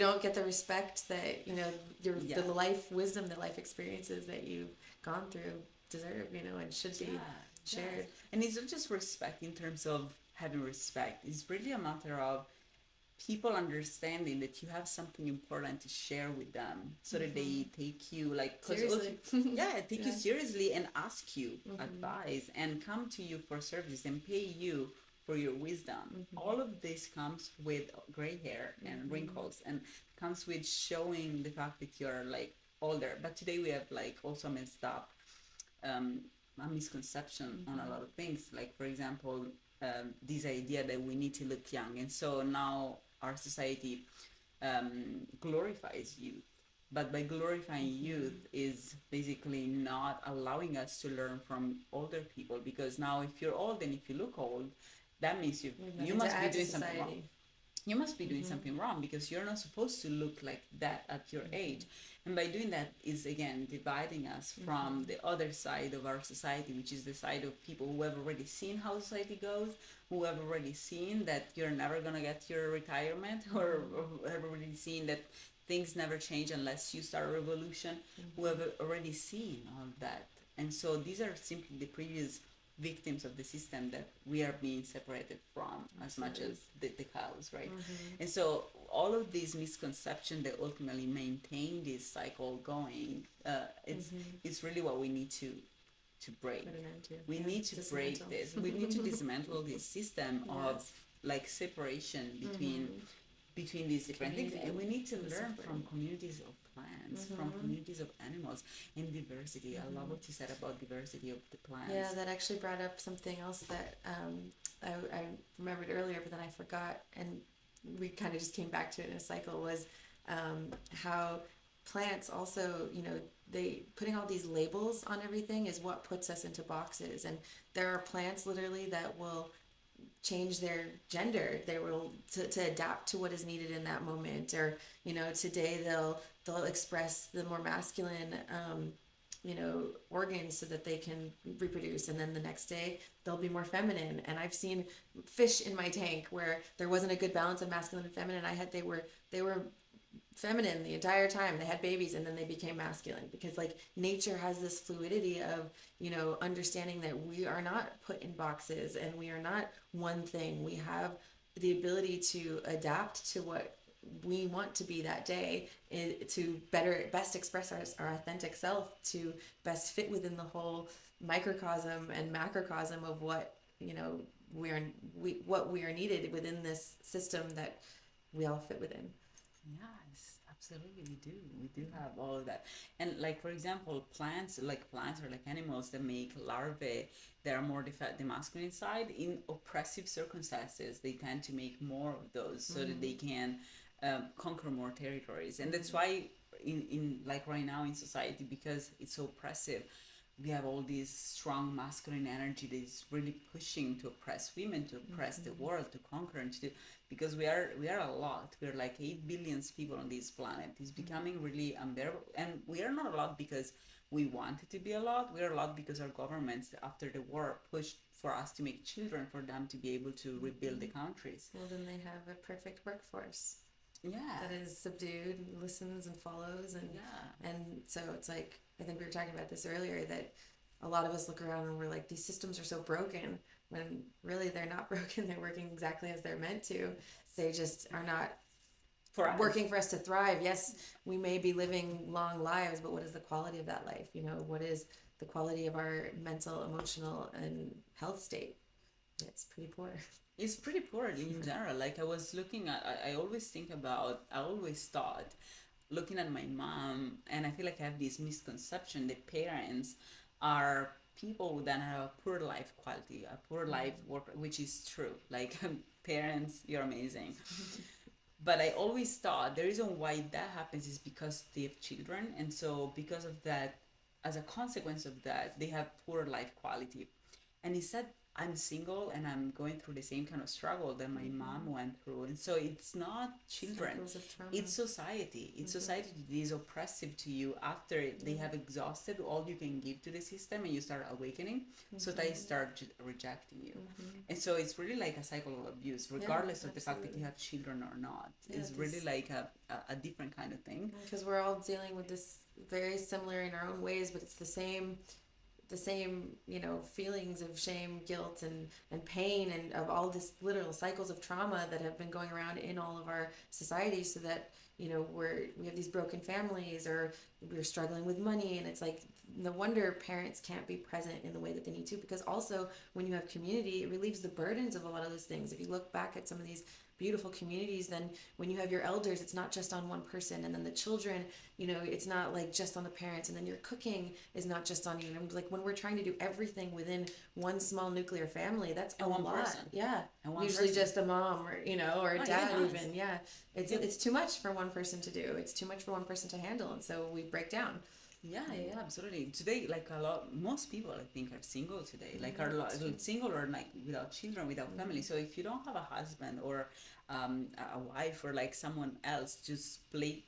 don't get the respect that Yeah. the life wisdom, the life experiences that you've gone through deserve, and should Yeah, be yes. shared. And it's not just respect in terms of having respect. It's really a matter of people understanding that you have something important to share with them so that they take you like because Seriously. yeah, take you Yeah. seriously and ask you advice and come to you for service and pay you for your wisdom. All of this comes with gray hair and wrinkles and comes with showing the fact that you're like older. But today we have like also messed up um, a misconception on a lot of things. Like, for example, this idea that we need to look young. And so now our society glorifies youth. But by glorifying youth is basically not allowing us to learn from older people because now if you're old and if you look old, that means you Nothing to must be add to doing something wrong. society. You must be doing something wrong because you're not supposed to look like that at your age. And by doing that is again dividing us from the other side of our society, which is the side of people who have already seen how society goes, who have already seen that you're never gonna get your retirement, or have already seen that things never change unless you start a revolution, who have already seen all that. And so these are simply the previous victims of the system that we are being separated from as much as the cows, right? And so all of these misconceptions that ultimately maintain this cycle going, it's really what we need to break. Put an end to. We Yeah, need to dismantle. break this. We need to dismantle this system of like separation between these different things, and we need to learn from communities of plants, from communities of animals, and diversity. I love what you said about diversity of the plants. Yeah, that actually brought up something else that I remembered earlier, but then I forgot, and we kind of just came back to it in a cycle, was how plants also, they putting all these labels on everything is what puts us into boxes. And there are plants literally that will change their gender. They will to adapt to what is needed in that moment. Or today they'll express the more masculine organs so that they can reproduce, and then the next day they'll be more feminine. And I've seen fish in my tank where there wasn't a good balance of masculine and feminine. They were feminine the entire time. They had babies and then they became masculine, because like nature has this fluidity of understanding that we are not put in boxes and we are not one thing. We have the ability to adapt to what we want to be that day, to best express our authentic self, to best fit within the whole microcosm and macrocosm of what what we are needed within this system that we all fit within. Yes, absolutely, we do have all of that. And like, for example, plants or like animals that make larvae that are more the masculine side, in oppressive circumstances they tend to make more of those so that they can conquer more territories. And that's why in like right now in society, because it's so oppressive, we have all this strong masculine energy that is really pushing to oppress women, to oppress the world, to conquer, and to do, because we are a lot. We're like 8 billion people on this planet. It's becoming really unbearable, and we are not a lot because we want it to be a lot. We are a lot because our governments after the war pushed for us to make children, for them to be able to rebuild the countries. Well, then they have a perfect workforce. Yeah. That is subdued, listens and follows, and so it's like, I think we were talking about this earlier, that a lot of us look around and we're like, these systems are so broken, when really they're not broken. They're working exactly as they're meant to. They just are not working for us to thrive. Yes, we may be living long lives, but what is the quality of that life? What is the quality of our mental, emotional, and health state? It's pretty poor. It's pretty poor in general. Like I was looking at, I always thought, looking at my mom, and I feel like I have this misconception that parents are people that have a poor life quality, a poor life work, which is true. Like parents, you're amazing. But I always thought the reason why that happens is because they have children, and so because of that, as a consequence of that, they have poor life quality. And he said I'm single and I'm going through the same kind of struggle that my mom went through. And so it's not children, Cycles of trauma. it's society. It's society that is oppressive to you after they have exhausted all you can give to the system and you start awakening. So they start rejecting you. And so it's really like a cycle of abuse, regardless of the fact that you have children or not. It's really like a different kind of thing. Because we're all dealing with this very similar in our own ways, but it's the same, feelings of shame, guilt, and pain, and of all this literal cycles of trauma that have been going around in all of our societies, so that we have these broken families, or we're struggling with money, and it's like no wonder parents can't be present in the way that they need to, because also when you have community, it relieves the burdens of a lot of those things. If you look back at some of these beautiful communities, then when you have your elders, it's not just on one person, and then the children, it's not like just on the parents, and then your cooking is not just on you. And like when we're trying to do everything within one small nuclear family, that's a one lot. person. Yeah, And one usually person. just a mom, or a dad, yeah, even. Yeah, it's too much for one person to do. It's too much for one person to handle, and so we break down. Yeah, absolutely. Today, like most people, I think, are single today. Like single or like without children, without family. So if you don't have a husband or a wife or like someone else to split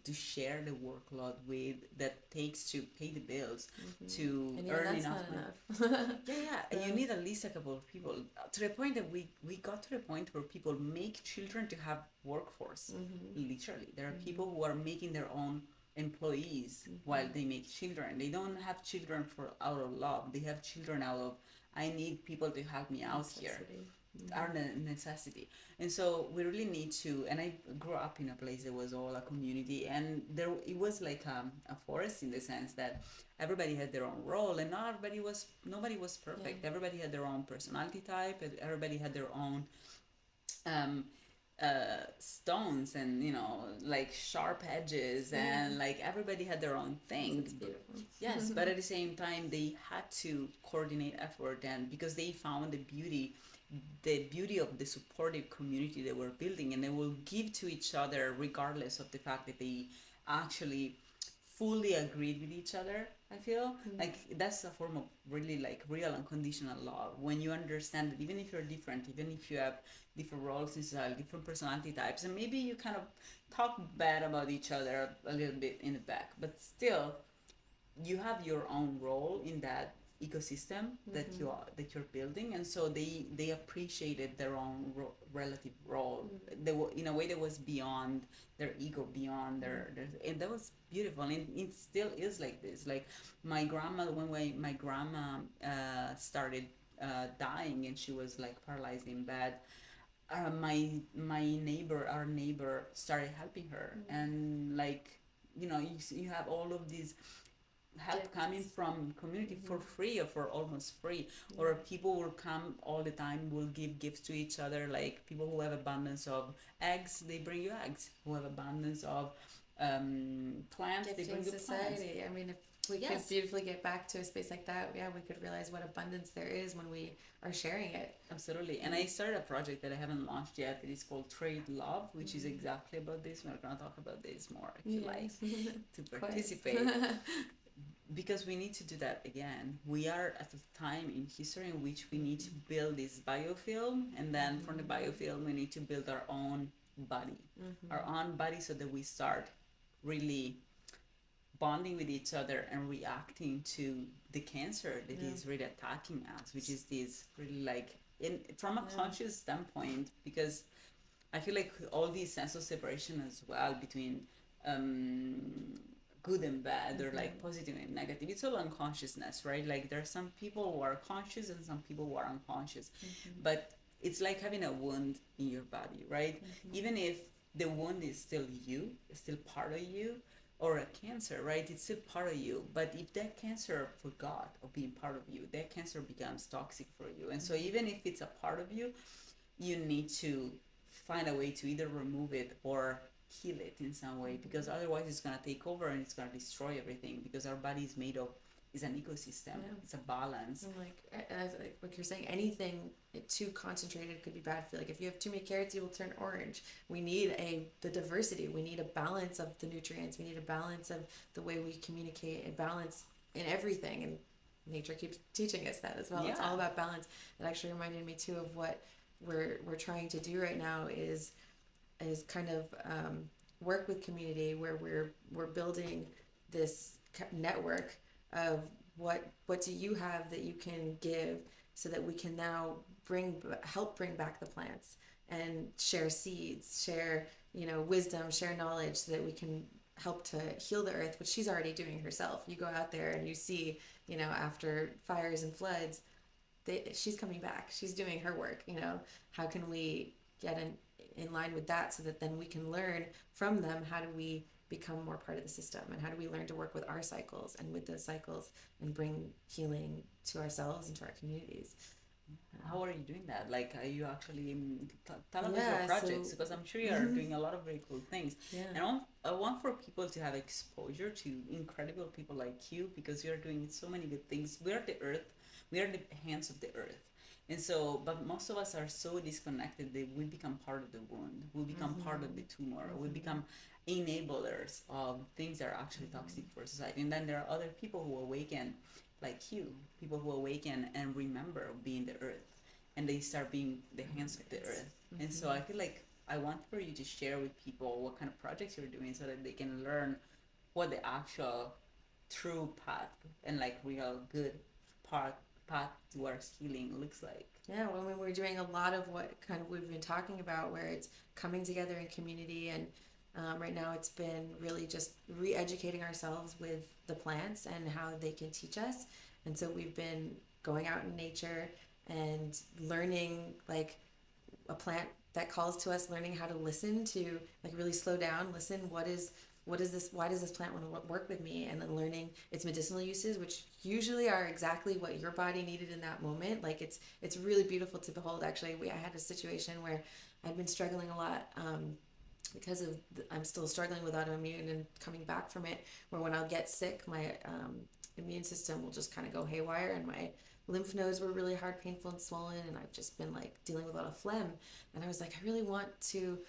to share the workload with, that takes to pay the bills, to And earn that's enough not money. enough. And you need at least a couple of people, to the point that we got to the point where people make children to have workforce. Literally, there are people who are making their own employees while they make children. They don't have children for out of love. They have children out of, I need people to help me out here. Our necessity. And so we really need to, and I grew up in a place that was all a community, and there it was like a forest, in the sense that everybody had their own role, and nobody was perfect. Everybody had their own personality type, and everybody had their own um stones, and like sharp edges, and like everybody had their own thing. It's beautiful. Yes, but at the same time they had to coordinate effort, and because they found the beauty of the supportive community they were building, and they will give to each other regardless of the fact that they actually fully agreed with each other. I feel like that's a form of really like real unconditional love, when you understand that even if you're different, even if you have different roles in society, different personality types, and maybe you kind of talk bad about each other a little bit in the back, but still you have your own role in that ecosystem that you're building, and so they appreciated their own relative role. They were in a way that was beyond their ego, beyond their and that was beautiful, and it still is like this. Like my grandma, when my grandma started dying, and she was like paralyzed in bed, our neighbor started helping her, and like you have all of these help coming from community for free, or for almost free, or people will come all the time, will give gifts to each other. Like people who have abundance of eggs, they bring you eggs. Who have abundance of plants, they bring Gifting you plants. society. I mean, if we could beautifully get back to a space like that, we could realize what abundance there is when we are sharing it. Absolutely. And I started a project that I haven't launched yet. It is called Trade Love, which is exactly about this. We're going to talk about this more if you like to participate. Because we need to do that again. We are at a time in history in which we need to build this biofilm, and then from the biofilm we need to build our own body, so that we start really bonding with each other and reacting to the cancer that is really attacking us, which is this really like from a conscious standpoint, because I feel like all these sense of separation as well between good and bad, or like positive and negative, it's all unconsciousness, right? Like there are some people who are conscious and some people who are unconscious, but it's like having a wound in your body, right? Even if the wound is still you, it's still part of you, or a cancer, right? It's still part of you, but if that cancer forgot of being part of you, that cancer becomes toxic for you. And so even if it's a part of you, you need to find a way to either remove it or heal it in some way, because otherwise it's going to take over and it's going to destroy everything, because our body is made of, is an ecosystem. It's a balance. And like what you're saying, anything too concentrated could be bad for you. Like if you have too many carrots, you will turn orange. We need the diversity. We need a balance of the nutrients. We need a balance of the way we communicate, a balance in everything. And nature keeps teaching us that as well. It's Yeah. all about balance. It actually reminded me too of what we're trying to do right now is kind of work with community where we're building this network of what do you have that you can give so that we can now help bring back the plants and share seeds, share wisdom, share knowledge so that we can help to heal the earth, which she's already doing herself. You go out there and you see, after fires and floods, she's coming back. She's doing her work. How can we get in line with that so that then we can learn from them? How do we become more part of the system, and how do we learn to work with our cycles and with those cycles and bring healing to ourselves and to our communities? How are you doing that? Like, are you actually tell us your Yeah, projects, so because I'm sure you are doing a lot of very cool things. And yeah. I want for people to have exposure to incredible people like you, because you are doing so many good things. We are the earth, we are the hands of the earth. And so, but most of us are so disconnected that we become part of the wound, we become part of the tumor, we become enablers of things that are actually toxic for society. And then there are other people who awaken, like you, people who awaken and remember being the earth, and they start being the hands of the earth. And so I feel like I want for you to share with people what kind of projects you're doing so that they can learn what the actual true path and like real good path path towards healing looks like. Yeah, well, we're doing a lot of what kind of we've been talking about, where it's coming together in community, and right now it's been really just re-educating ourselves with the plants and how they can teach us. And so we've been going out in nature and learning like a plant that calls to us, learning how to listen to, like, really slow down, listen, what is this, why does this plant want to work with me, and then learning its medicinal uses, which usually are exactly what your body needed in that moment. Like, it's really beautiful to behold. Actually, I had a situation where I'd been struggling a lot, because I'm still struggling with autoimmune and coming back from it, where when I'll get sick, my immune system will just kind of go haywire, and my lymph nodes were really hard, painful, and swollen, and I've just been like dealing with a lot of phlegm. And I was like, I really want to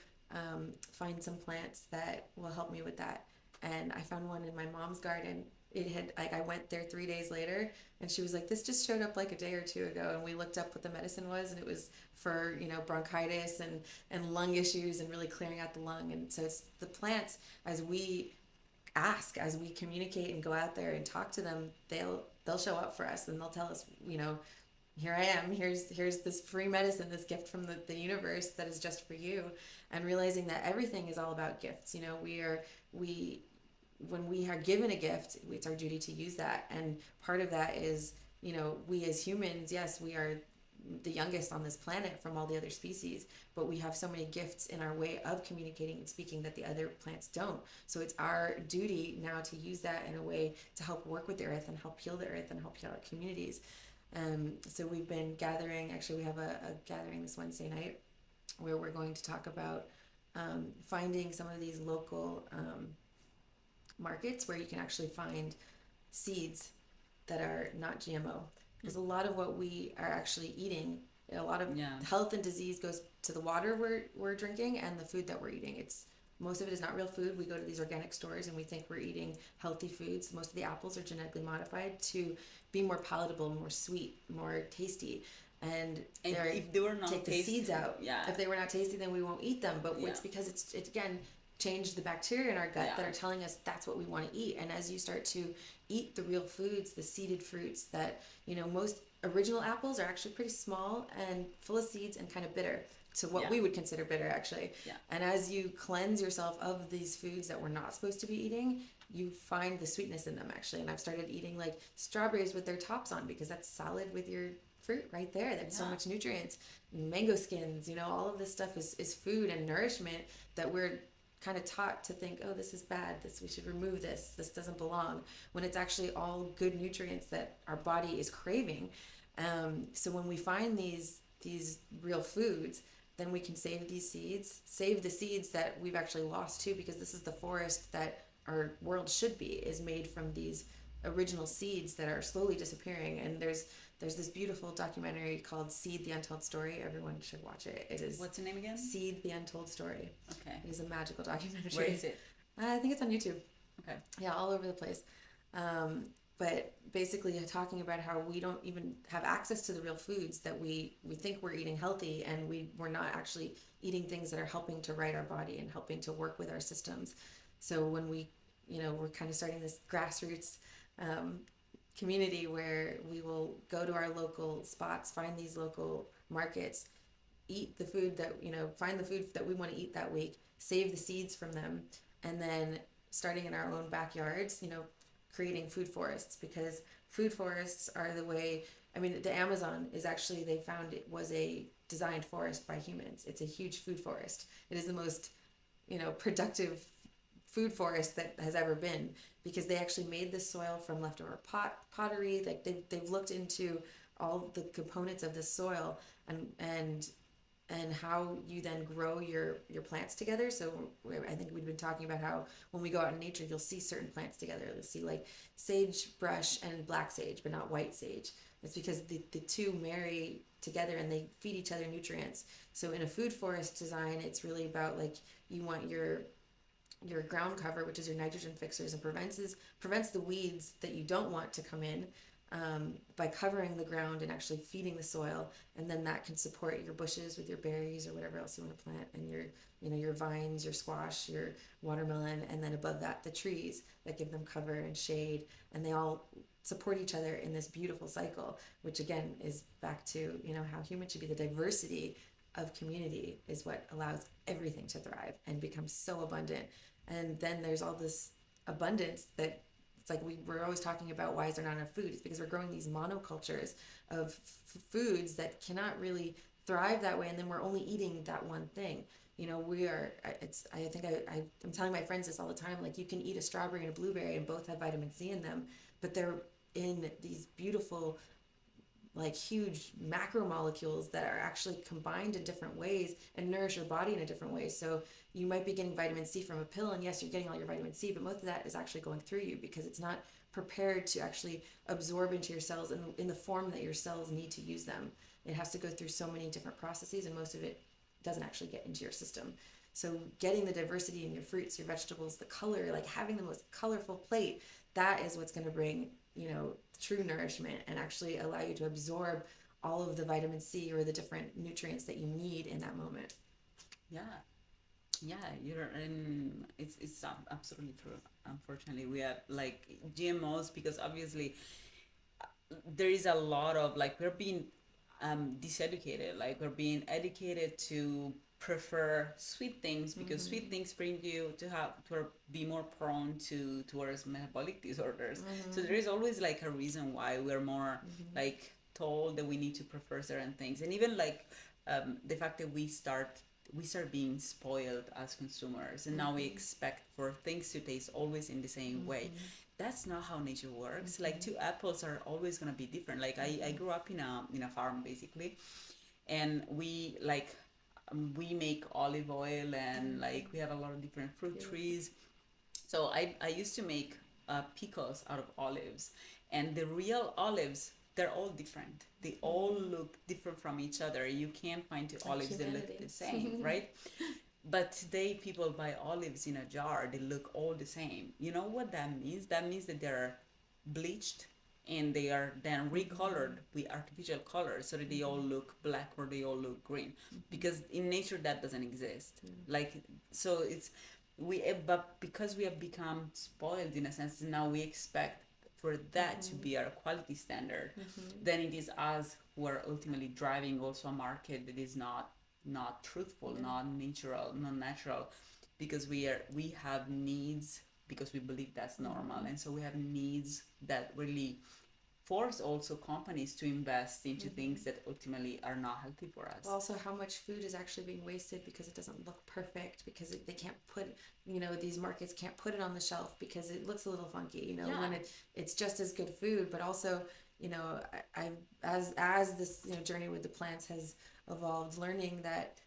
find some plants that will help me with that. And I found one in my mom's garden. It had, like, I went there 3 days later, and she was like, this just showed up like a day or two ago. And we looked up what the medicine was, and it was for, bronchitis and lung issues and really clearing out the lung. And so it's the plants, as we ask, as we communicate and go out there and talk to them, they'll show up for us, and they'll tell us, here I am, here's this free medicine, this gift from the universe that is just for you. And realizing that everything is all about gifts. We when we are given a gift, it's our duty to use that. And part of that is, we as humans, yes, we are the youngest on this planet from all the other species, but we have so many gifts in our way of communicating and speaking that the other plants don't. So it's our duty now to use that in a way to help work with the earth and help heal the earth and help heal our communities. So we've been gathering, actually we have a gathering this Wednesday night where we're going to talk about finding some of these local markets where you can actually find seeds that are not GMO. Because a lot of what we are actually eating, a lot of health and disease goes to the water we're drinking and the food that we're eating. Most of it is not real food. We go to these organic stores and we think we're eating healthy foods. Most of the apples are genetically modified to be more palatable, more sweet, more tasty. And if they were not take tasty, the seeds out. yeah. If they were not tasty, then we won't eat them. But it's because it's again changed the bacteria in our gut that are telling us that's what we want to eat. And as you start to eat the real foods, the seeded fruits that, most original apples are actually pretty small and full of seeds and kind of bitter. So what we would consider bitter, actually. Yeah. And as you cleanse yourself of these foods that we're not supposed to be eating, you find the sweetness in them, actually. And I've started eating like strawberries with their tops on, because that's solid with your fruit right there. There's so much nutrients. Mango skins, all of this stuff is food and nourishment that we're kind of taught to think, oh, this is bad, we should remove this doesn't belong, when it's actually all good nutrients that our body is craving. So when we find these real foods, then we can save the seeds that we've actually lost too, because this is the forest that our world should be, is made from these original seeds that are slowly disappearing. And there's this beautiful documentary called Seed: The Untold Story. Everyone should watch it. It is. What's the name again? Seed: The Untold Story. Okay. It is a magical documentary. Where is it? I think it's on YouTube. Okay. Yeah, all over the place. but basically talking about how we don't even have access to the real foods that we think we're eating healthy, and we're not actually eating things that are helping to right our body and helping to work with our systems. So when we, we're kind of starting this grassroots um, community where we will go to our local spots, find these local markets, eat the food that, find the food that we want to eat that week, save the seeds from them, and then starting in our own backyards, creating food forests, because food forests are the way. I mean, the Amazon is actually, they found it was a designed forest by humans. It's a huge food forest. It is the most, productive food forest that has ever been, because they actually made this soil from leftover pottery. Like they've looked into all the components of the soil, and how you then grow your plants together. So I think we've been talking about how when we go out in nature, you'll see certain plants together. You'll see like sagebrush and black sage, but not white sage. It's because the two marry together and they feed each other nutrients. So in a food forest design, it's really about like, you want your ground cover, which is your nitrogen fixers, and prevents the weeds that you don't want to come in, by covering the ground and actually feeding the soil, and then that can support your bushes with your berries or whatever else you want to plant, and your vines, your squash, your watermelon, and then above that the trees that give them cover and shade, and they all support each other in this beautiful cycle, which again is back to how human should be. The diversity of community is what allows everything to thrive and become so abundant. And then there's all this abundance that it's like we're always talking about, why is there not enough food? It's because we're growing these monocultures of foods that cannot really thrive that way, and then we're only eating that one thing. We are, I think I'm telling my friends this all the time, like, you can eat a strawberry and a blueberry and both have vitamin C in them, but they're in these beautiful, like, huge macromolecules that are actually combined in different ways and nourish your body in a different way. So you might be getting vitamin C from a pill, and yes, you're getting all your vitamin C, but most of that is actually going through you because it's not prepared to actually absorb into your cells in the form that your cells need to use them. It has to go through so many different processes, and most of it doesn't actually get into your system. So getting the diversity in your fruits, your vegetables, the color, like having the most colorful plate, that is what's going to bring, true nourishment and actually allow you to absorb all of the vitamin C or the different nutrients that you need in that moment. Yeah, yeah, you're in. It's absolutely true. Unfortunately, we have like GMOs because obviously there is a lot of like we're being diseducated. Like we're being educated to prefer sweet things because sweet things bring you to be more prone to towards metabolic disorders. So there is always like a reason why we're more like told that we need to prefer certain things, and even like the fact that we start being spoiled as consumers, and now we expect for things to taste always in the same way. That's not how nature works. Like two apples are always gonna be different. Like I grew up in a farm basically, and we make olive oil, and like we have a lot of different fruit trees. So I used to make pickles out of olives, and the real olives, they're all different. They all look different from each other. You can't find two Like olives that look humanity. the same, right? But today people buy olives in a jar. They look all the same. You know what that means? That means that they're bleached and they are then recolored with artificial colors so that they all look black or they all look green. Because in nature that doesn't exist. Like so it's but because we have become spoiled in a sense, now we expect for that to be our quality standard. Then it is us who are ultimately driving also a market that is not truthful, not natural, not natural, because we have needs because we believe that's normal, and so we have needs that really force also companies to invest into things that ultimately are not healthy for us. Also, how much food is actually being wasted because it doesn't look perfect, because they can't put, these markets can't put it on the shelf because it looks a little funky, Yeah. when it's just as good food. But also, I as this, journey with the plants has evolved, learning that,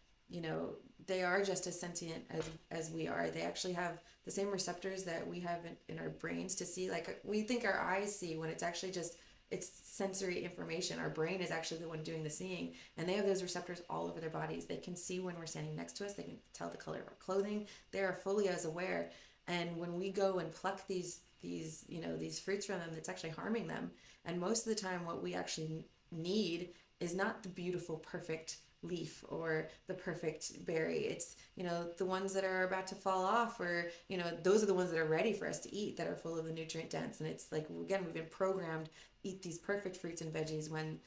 they are just as sentient as we are. They actually have the same receptors that we have in our brains to see. Like, we think our eyes see when it's actually just, it's sensory information. Our brain is actually the one doing the seeing, and they have those receptors all over their bodies. They can see when we're standing next to us. They can tell the color of our clothing. They are fully as aware. And when we go and pluck these these fruits from them that's actually harming them. And most of the time what we actually need is not the beautiful perfect leaf or the perfect berry. It's, the ones that are about to fall off, or those are the ones that are ready for us to eat, that are full of the nutrient dense. And it's like, again, we've been programmed eat these perfect fruits and veggies when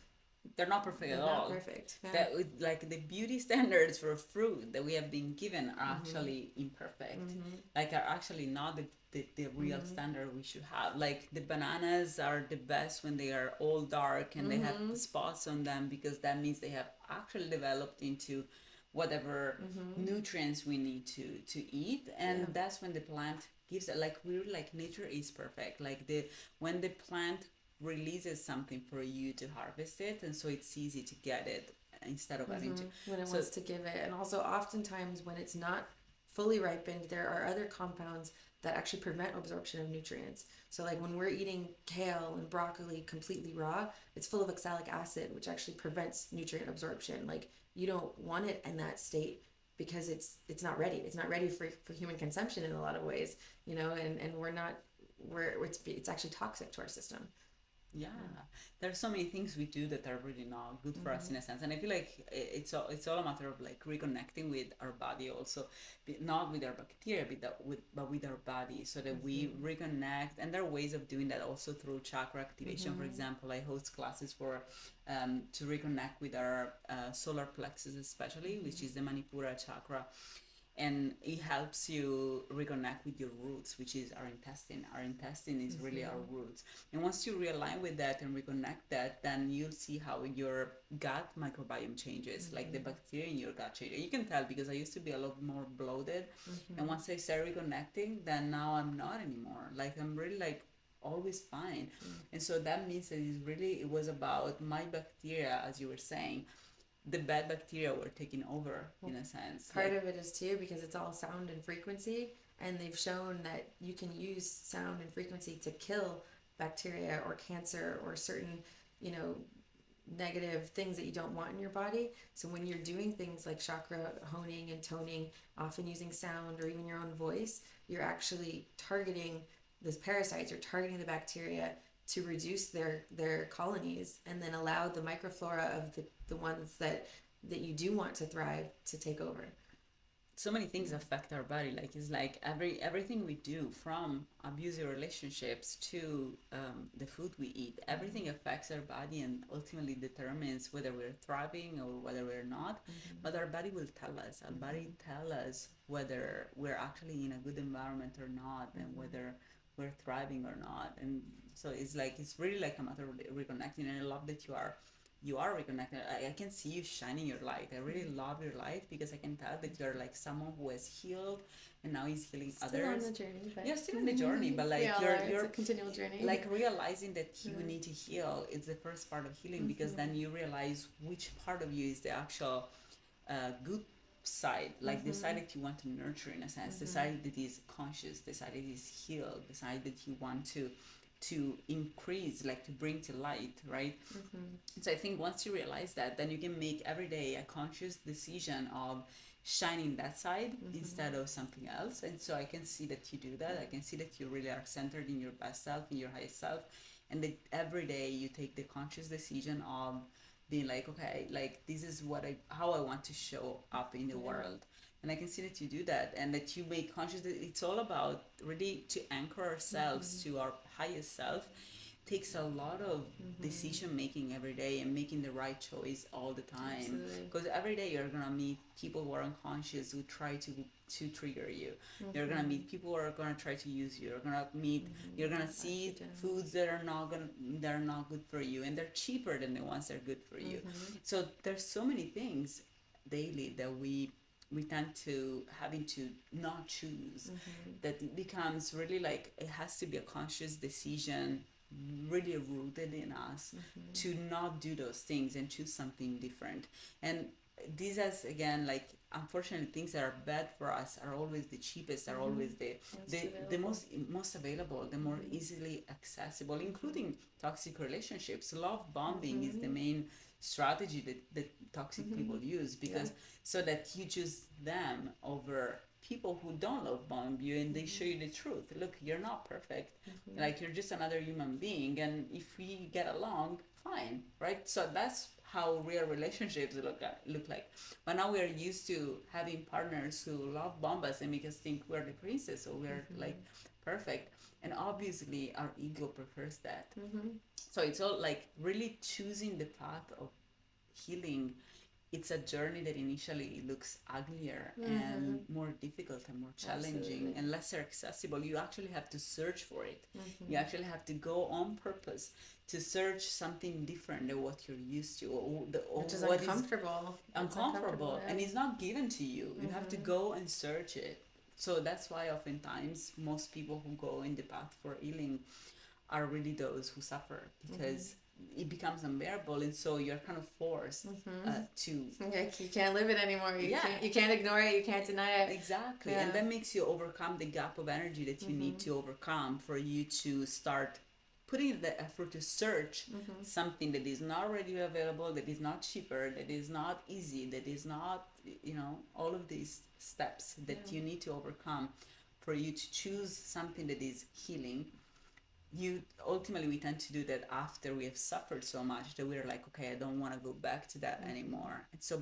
they're not perfect they're at not all. perfect. Yeah. That like the beauty standards for fruit that we have been given are actually imperfect. Like are actually not the real standard we should have. Like the bananas are the best when they are all dark and they have spots on them, because that means they have actually developed into whatever nutrients we need to eat, and that's when the plant gives it. Like we're like, nature is perfect. Like the when the plant releases something for you to harvest it, and so it's easy to get it instead of having to, when it so wants to give it. And also oftentimes when it's not fully ripened, there are other compounds that actually prevent absorption of nutrients. So like when we're eating kale and broccoli completely raw, it's full of oxalic acid, which actually prevents nutrient absorption. Like you don't want it in that state because it's not ready. It's not ready for human consumption in a lot of ways, and it's actually toxic to our system. yeah, there's so many things we do that are really not good for us in a sense, and I feel like it's all a matter of like reconnecting with our body also, not with our bacteria, but with our body, so that we reconnect. And there are ways of doing that also through chakra activation. For example, I host classes for to reconnect with our solar plexus, especially, which is the Manipura chakra, and it helps you reconnect with your roots, which is our intestine. Our intestine is really our roots, and once you realign with that and reconnect that, then you'll see how your gut microbiome changes, like the bacteria in your gut change. You can tell, because I used to be a lot more bloated, and once I started reconnecting, then now I'm not anymore. Like I'm really like always fine. And so that means that it was about my bacteria, as you were saying. The bad bacteria were taking over, in a sense. Part Like, of it is too because it's all sound and frequency, and they've shown that you can use sound and frequency to kill bacteria or cancer or certain, you know, negative things that you don't want in your body. So when you're doing things like chakra honing and toning, often using sound or even your own voice, you're actually targeting those parasites, you're targeting the bacteria to reduce their colonies, and then allow the microflora of the ones that you do want to thrive to take over. so many things affect our body. Like it's like everything we do, from abusive relationships to the food we eat, everything affects our body and ultimately determines whether we're thriving or whether we're not. But our body will tell us. Our body tell us whether we're actually in a good environment or not, and whether we're thriving or not. And so it's really like a matter of reconnecting. And I love that you are reconnected. I can see you shining your light. I really love your light, because I can tell that you're like someone who has healed and now is healing Still others. on the journey, but You're still on the journey, but like it's a continual journey. like realizing that you need to heal. It's the first part of healing, because then you realize which part of you is the actual good side, like the side that you want to nurture, in a sense, the side that is conscious, the side that is healed, the side that you want to increase, like to bring to light, right? So I think once you realize that, then you can make every day a conscious decision of shining that side instead of something else. And so I can see that you do that. I can see that you really are centered in your best self, in your highest self, and that every day you take the conscious decision of being like, okay, like this is how I want to show up in the world. And I can see that you do that, and that you make conscious that it's all about really to anchor ourselves to our highest self. Takes a lot of decision making every day, and making the right choice all the time. Because every day you're gonna meet people who are unconscious, who try to trigger you. You're gonna meet people who are gonna try to use you. You're gonna see foods that are not good for you, and they're cheaper than the ones that are good for you. So there's so many things daily that we tend to having to not choose, that it becomes really like it has to be a conscious decision, really rooted in us, to not do those things and choose something different. And these, as again, like unfortunately, things that are bad for us are always the cheapest, are always the most available, the more easily accessible, including toxic relationships. Love bombing is the main strategy that toxic people use, because so that you choose them over people who don't love bomb you, and they show you the truth. Look, you're not perfect. Like, you're just another human being, and if we get along, fine, right? So that's how real relationships look like. But now we are used to having partners who love bomb us and make us think we're the princess or we're like perfect, and obviously our ego prefers that. So it's all like really choosing the path of healing. It's a journey that initially looks uglier and more difficult and more challenging. Absolutely. And lesser accessible. You actually have to search for it. You actually have to go on purpose to search something different than what you're used to, or which is what uncomfortable. Is uncomfortable, yeah. And it's not given to you. You have to go and search it. So that's why oftentimes most people who go in the path for healing are really those who suffer, because it becomes unbearable, and so you're kind of forced to, like, you can't live it anymore. You can't ignore it, you can't deny it. Exactly. Yeah. And that makes you overcome the gap of energy that you need to overcome for you to start putting the effort to search something that is not readily available, that is not cheaper, that is not easy, that is not, all of these steps that you need to overcome for you to choose something that is healing. Ultimately we tend to do that after we have suffered so much that we're like, okay, I don't want to go back to that anymore. And so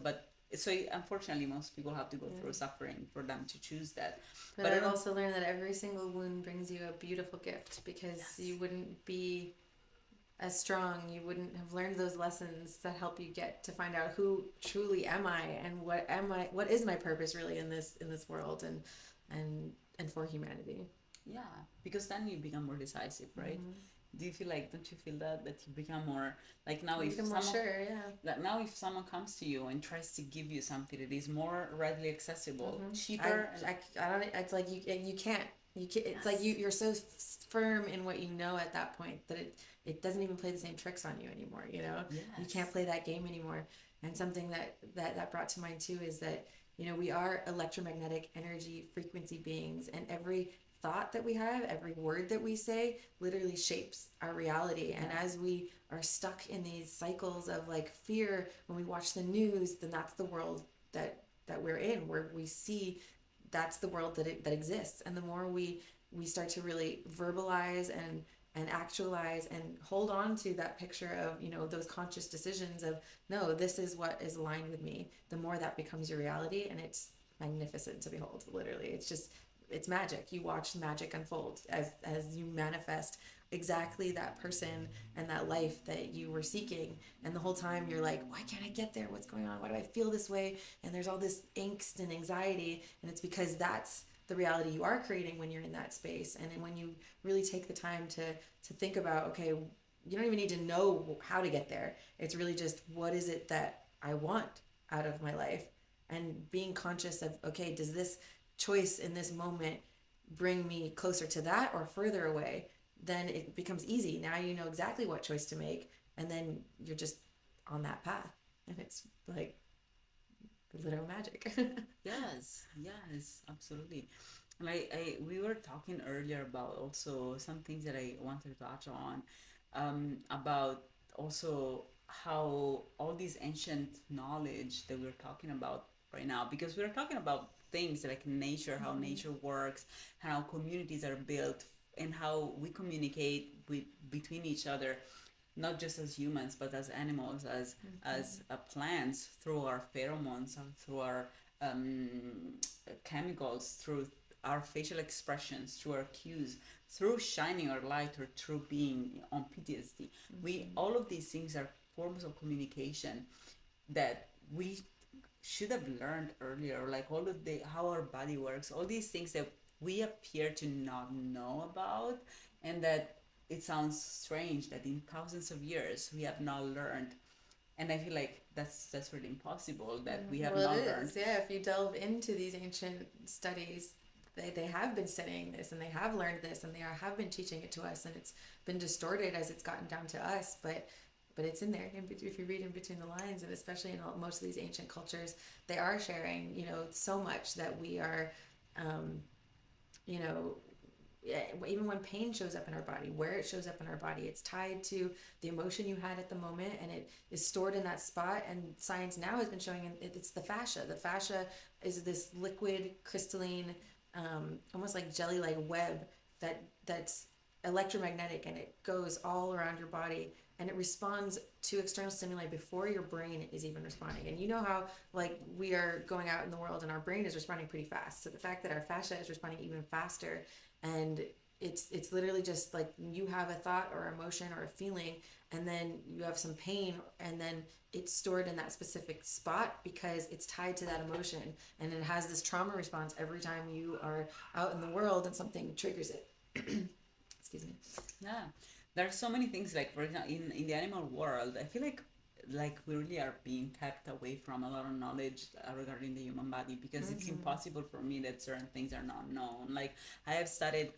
unfortunately most people have to go through suffering for them to choose that. But I've also learned that every single wound brings you a beautiful gift, because you wouldn't be as strong, you wouldn't have learned those lessons that help you get to find out who truly am I, and what is my purpose really in this world, and for humanity. Yeah, because then you become more decisive, right? Don't you feel that you become more, like, now if someone, sure, yeah. Like, now if someone comes to you and tries to give you something that is more readily accessible, cheaper, I don't, it's like you can't, it's like you're so firm in what you know at that point that it doesn't even play the same tricks on you anymore. You can't play that game anymore. And something that brought to mind too is that we are electromagnetic energy frequency beings, and every thought that we have, every word that we say literally shapes our reality. And as we are stuck in these cycles of like fear, when we watch the news, then that's the world that we're in, where we see that's the world that exists. And the more we start to really verbalize and actualize and hold on to that picture of those conscious decisions of, no, this is what is aligned with me, the more that becomes your reality. And it's magnificent to behold. Literally, it's magic. You watch magic unfold as you manifest exactly that person and that life that you were seeking. And the whole time you're like, why can't I get there? What's going on? Why do I feel this way? And there's all this angst and anxiety, and it's because that's the reality you are creating when you're in that space. And then when you really take the time to think about, okay, you don't even need to know how to get there. It's really just, what is it that I want out of my life? And being conscious of, okay, does this choice in this moment bring me closer to that or further away? Then it becomes easy. Now you know exactly what choice to make, and then you're just on that path, and it's like literal magic. Yes, absolutely. And we were talking earlier about also some things that I wanted to touch on, about also how all these ancient knowledge that we're talking about right now, because we're talking about things like nature, how nature works, how communities are built, and how we communicate between each other, not just as humans but as animals, as plants, through our pheromones, through our chemicals, through our facial expressions, through our cues, through shining our light, or through being on PTSD. All of these things are forms of communication that we should have learned earlier, like all of how our body works, all these things that we appear to not know about, and that it sounds strange that in thousands of years we have not learned. And I feel like that's really impossible that we have not learned. Yeah, if you delve into these ancient studies, they have been studying this, and they have learned this, and they have been teaching it to us, and it's been distorted as it's gotten down to us, but it's in there. If you read in between the lines, and especially in most of these ancient cultures, they are sharing so much that we are even when pain shows up in our body, where it shows up in our body, it's tied to the emotion you had at the moment, and it is stored in that spot. And science now has been showing it's the fascia. The fascia is this liquid, crystalline, almost like jelly-like web that's electromagnetic, and it goes all around your body, and it responds to external stimuli before your brain is even responding. And you know how, like, we are going out in the world and our brain is responding pretty fast. So the fact that our fascia is responding even faster, and it's literally just like you have a thought or emotion or a feeling, and then you have some pain, and then it's stored in that specific spot because it's tied to that emotion, and it has this trauma response every time you are out in the world and something triggers it. Excuse me. Yeah, there are so many things, like for example in the animal world. I feel like we really are being kept away from a lot of knowledge regarding the human body, because it's impossible for me that certain things are not known. Like, I have studied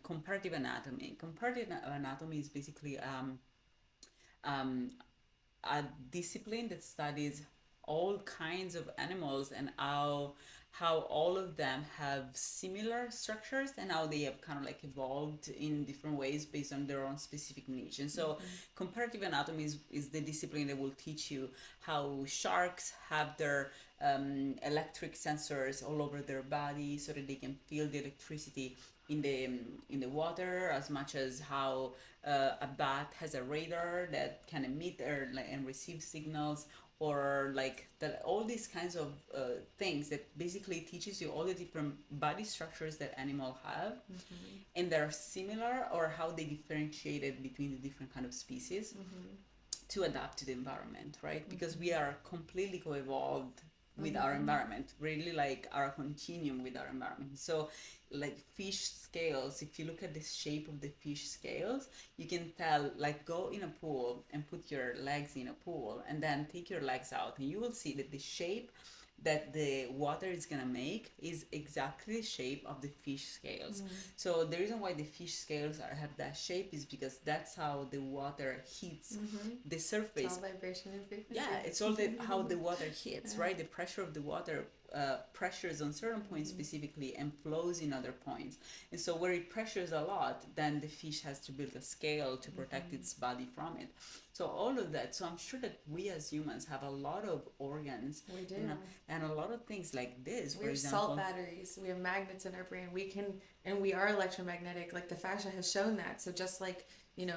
comparative anatomy. Comparative anatomy is basically um, a discipline that studies all kinds of animals, and how all of them have similar structures, and how they have kind of like evolved in different ways based on their own specific niche. And so comparative anatomy is the discipline that will teach you how sharks have their electric sensors all over their body so that they can feel the electricity in the water, as much as how a bat has a radar that can emit and receive signals, or like that, all these kinds of things that basically teaches you all the different body structures that animals have, and they're similar, or how they differentiated between the different kind of species to adapt to the environment, right? Because we are completely co-evolved with our environment, really, like, our continuum with our environment. So like fish scales, if you look at the shape of the fish scales, you can tell, like, go in a pool and put your legs in a pool and then take your legs out, and you will see that the shape that the water is gonna make is exactly the shape of the fish scales. So the reason why the fish scales have that shape is because that's how the water hits the surface. It's all vibration and frequency. Yeah, it's all how the water hits, right? The pressure of the water pressures on certain points specifically and flows in other points. And so where it pressures a lot, then the fish has to build a scale to protect its body from it. So all of that. So I'm sure that we as humans have a lot of organs. We do. And a lot of things like this. We're salt batteries. We have magnets in our brain. We can, and we are electromagnetic. Like the fascia has shown that. So just like,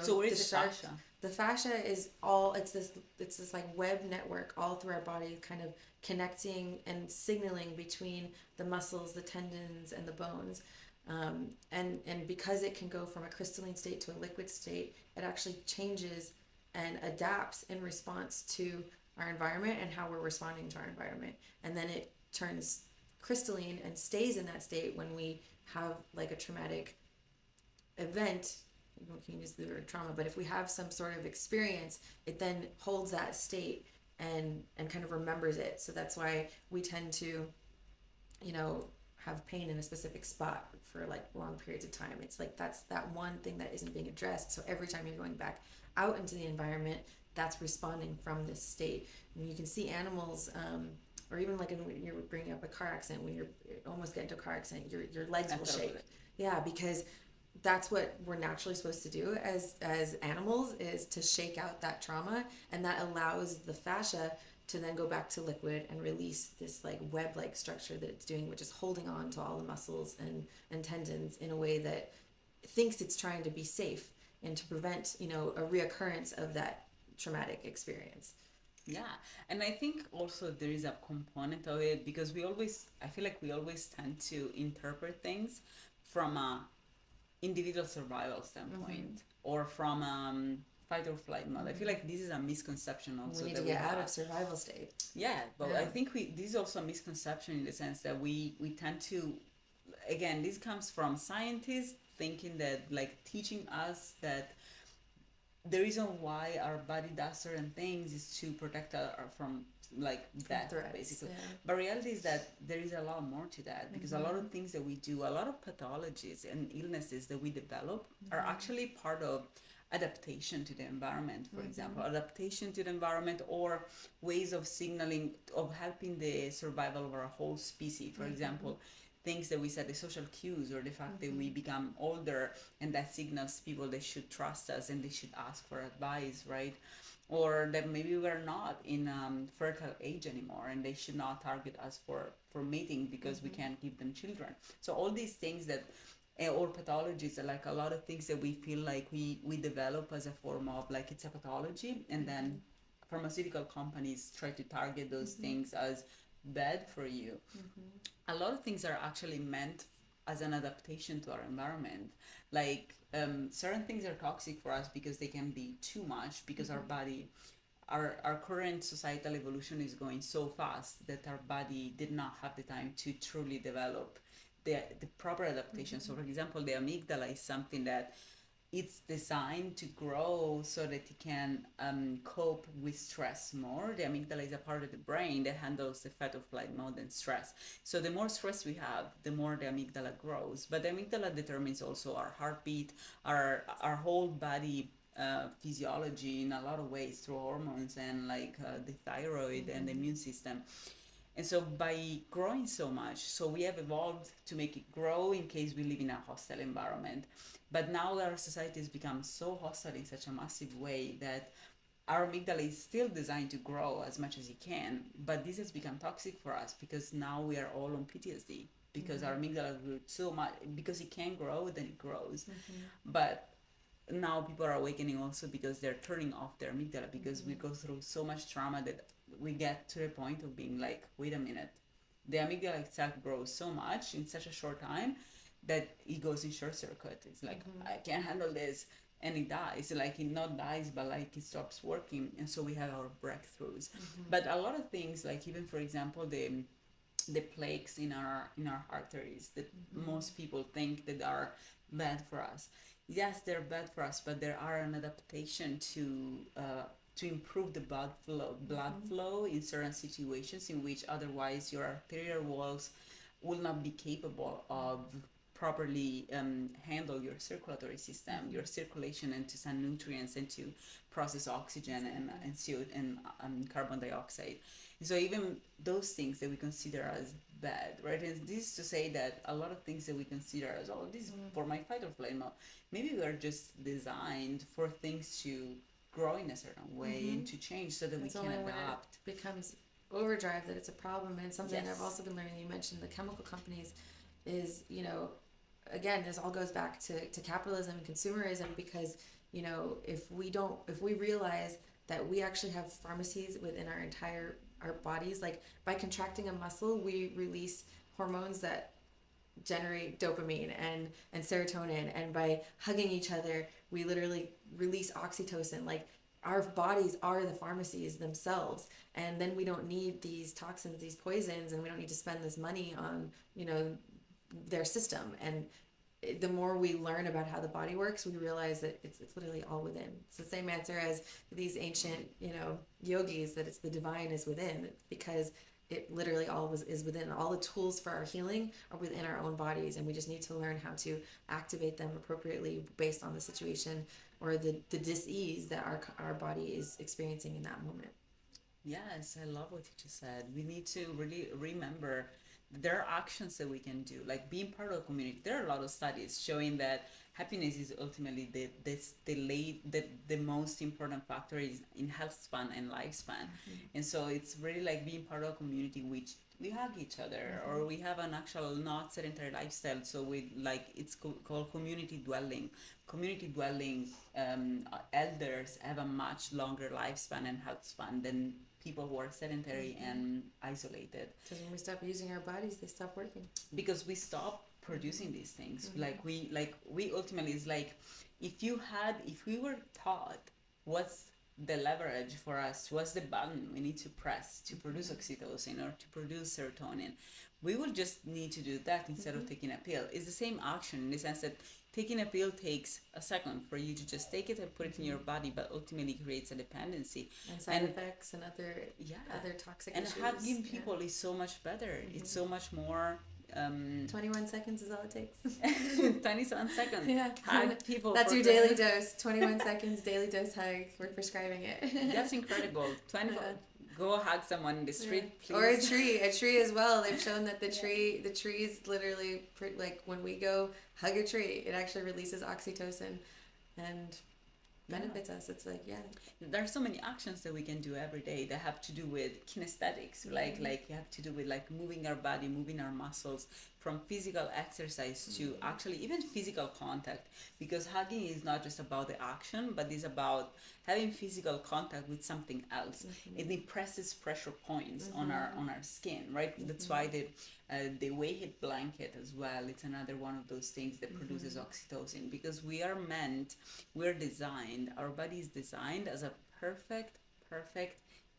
so what is fascia? The fascia is all, it's this like web network all through our body, kind of connecting and signaling between the muscles, the tendons, and the bones. And because it can go from a crystalline state to a liquid state, it actually changes and adapts in response to our environment and how we're responding to our environment. And then it turns crystalline and stays in that state when we have like a traumatic event. You can use the word trauma, but if we have some sort of experience, it then holds that state and kind of remembers it. So that's why we tend to, have pain in a specific spot for like long periods of time. It's like that's that one thing that isn't being addressed. So every time you're going back out into the environment, that's responding from this state. And you can see animals, or even like when you're bringing up a car accident, when you're almost getting into a car accident, your legs will shake. Yeah, because that's what we're naturally supposed to do as animals, is to shake out that trauma, and that allows the fascia to then go back to liquid and release this like web-like structure that it's doing, which is holding on to all the muscles and tendons in a way that thinks it's trying to be safe and to prevent, a reoccurrence of that traumatic experience. Yeah, and I think also there is a component of it, because I feel like we always tend to interpret things from a individual survival standpoint, or from fight or flight mode. I feel like this is a misconception also. We need to get out of survival state. Yeah, but I think this is also a misconception in the sense that we tend to, again, this comes from scientists thinking that, like, teaching us that the reason why our body does certain things is to protect from like death, basically. Yeah. But reality is that there is a lot more to that, because a lot of things that we do, a lot of pathologies and illnesses that we develop are actually part of adaptation to the environment, for example, adaptation to the environment, or ways of signaling, of helping the survival of our whole species. For example, things that we said, the social cues, or the fact that we become older, and that signals people they should trust us and they should ask for advice, right? Or that maybe we're not in fertile age anymore and they should not target us for mating because we can't give them children. So all these things that or pathologies are like a lot of things that we feel like we develop as a form of like it's a pathology, and then pharmaceutical companies try to target those things as bad for you. A lot of things are actually meant as an adaptation to our environment. Like certain things are toxic for us because they can be too much, because our body, our current societal evolution is going so fast that our body did not have the time to truly develop the proper adaptation. So for example, the amygdala is something that it's designed to grow so that it can cope with stress more. The amygdala is a part of the brain that handles the fight or flight mode and stress. So the more stress we have, the more the amygdala grows. But the amygdala determines also our heartbeat, our whole body physiology in a lot of ways through hormones and like the thyroid and the immune system. And so by growing so much, so we have evolved to make it grow in case we live in a hostile environment. But now our society has become so hostile in such a massive way that our amygdala is still designed to grow as much as it can, but this has become toxic for us because now we are all on PTSD because our amygdala grew so much. Because it can grow, then it grows. But now people are awakening also because they're turning off their amygdala because we go through so much trauma that we get to the point of being like, wait a minute, the amygdala itself grows so much in such a short time that it goes in short circuit. It's like, I can't handle this, and it dies. Like it not dies, but like it stops working, and so we have our breakthroughs. But a lot of things, like even for example the plaques in our arteries that most people think that are bad for us. Yes, they're bad for us, but there are an adaptation to improve the blood flow in certain situations in which otherwise your arterial walls will not be capable of properly handle your circulatory system, your circulation, and to send nutrients and to process oxygen and CO and carbon dioxide. So even those things that we consider as bad, right? And this is to say that a lot of things that we consider as, oh, this is for my fight or flight mode, maybe we are just designed for things to grow in a certain way and to change so that It's we can only when adapt. it becomes overdrive that it's a problem. And something Yes. I've also been learning, you mentioned the chemical companies, is, again, this all goes back to capitalism and consumerism, because, if we realize that we actually have pharmacies within our bodies, like by contracting a muscle, we release hormones that generate dopamine and serotonin, and by hugging each other we literally release oxytocin. Like our bodies are the pharmacies themselves, and then we don't need these toxins, these poisons, and we don't need to spend this money on their system. And the more we learn about how the body works, we realize that it's literally all within. It's the same answer as these ancient yogis, that it's the divine is within, because it literally all is within. All the tools for our healing are within our own bodies, and we just need to learn how to activate them appropriately based on the situation or the dis-ease that our body is experiencing in that moment. Yes, I love what you just said. We need to really remember there are actions that we can do, like being part of a community. There are a lot of studies showing that happiness is ultimately the most important factor is in health span and lifespan. And so it's really like being part of a community which we hug each other, or we have an actual not sedentary lifestyle. So we like it's called community dwelling. Community dwelling elders have a much longer lifespan and health span than people who are sedentary and isolated, Because when we stop using our bodies, they stop working. because we stop producing these things. We ultimately, it's like if we were taught what's the leverage for us, what's the button we need to press to produce oxytocin or to produce serotonin, we will just need to do that instead of taking a pill. It's the same action in the sense that taking a pill takes a second for you to just take it and put it in your body, but ultimately creates a dependency And side effects and other toxic and issues. hugging people is so much better. It's so much more 21 seconds is all it takes. 27 seconds. Yeah. Hug people. That's for your daily dose. 21 seconds daily dose hug. We're prescribing it. That's incredible. 20. Go hug someone in the street, Yeah. Or please. a tree as well. They've shown that the trees literally, like when we go hug a tree, it actually releases oxytocin and Yeah. benefits us. It's like, yeah. There are so many actions that we can do every day that have to do with kinesthetics, like you have to do with like moving our body, moving our muscles, from physical exercise to actually even physical contact, because hugging is not just about the action, but it's about having physical contact with something else. It impresses pressure points on our skin, right? That's why the weighted blanket as well, it's another one of those things that produces oxytocin, because we're designed, our body is designed as a perfect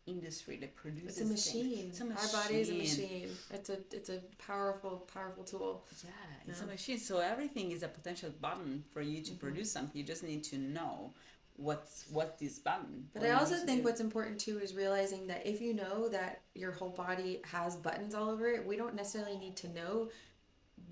industry that produces It's a machine. things. It's a machine. Our body is a machine. It's a powerful tool. Yeah, it's a machine. So everything is a potential button for you to produce something. You just need to know what this button. But I also think what's important too is realizing that if you know that your whole body has buttons all over it, we don't necessarily need to know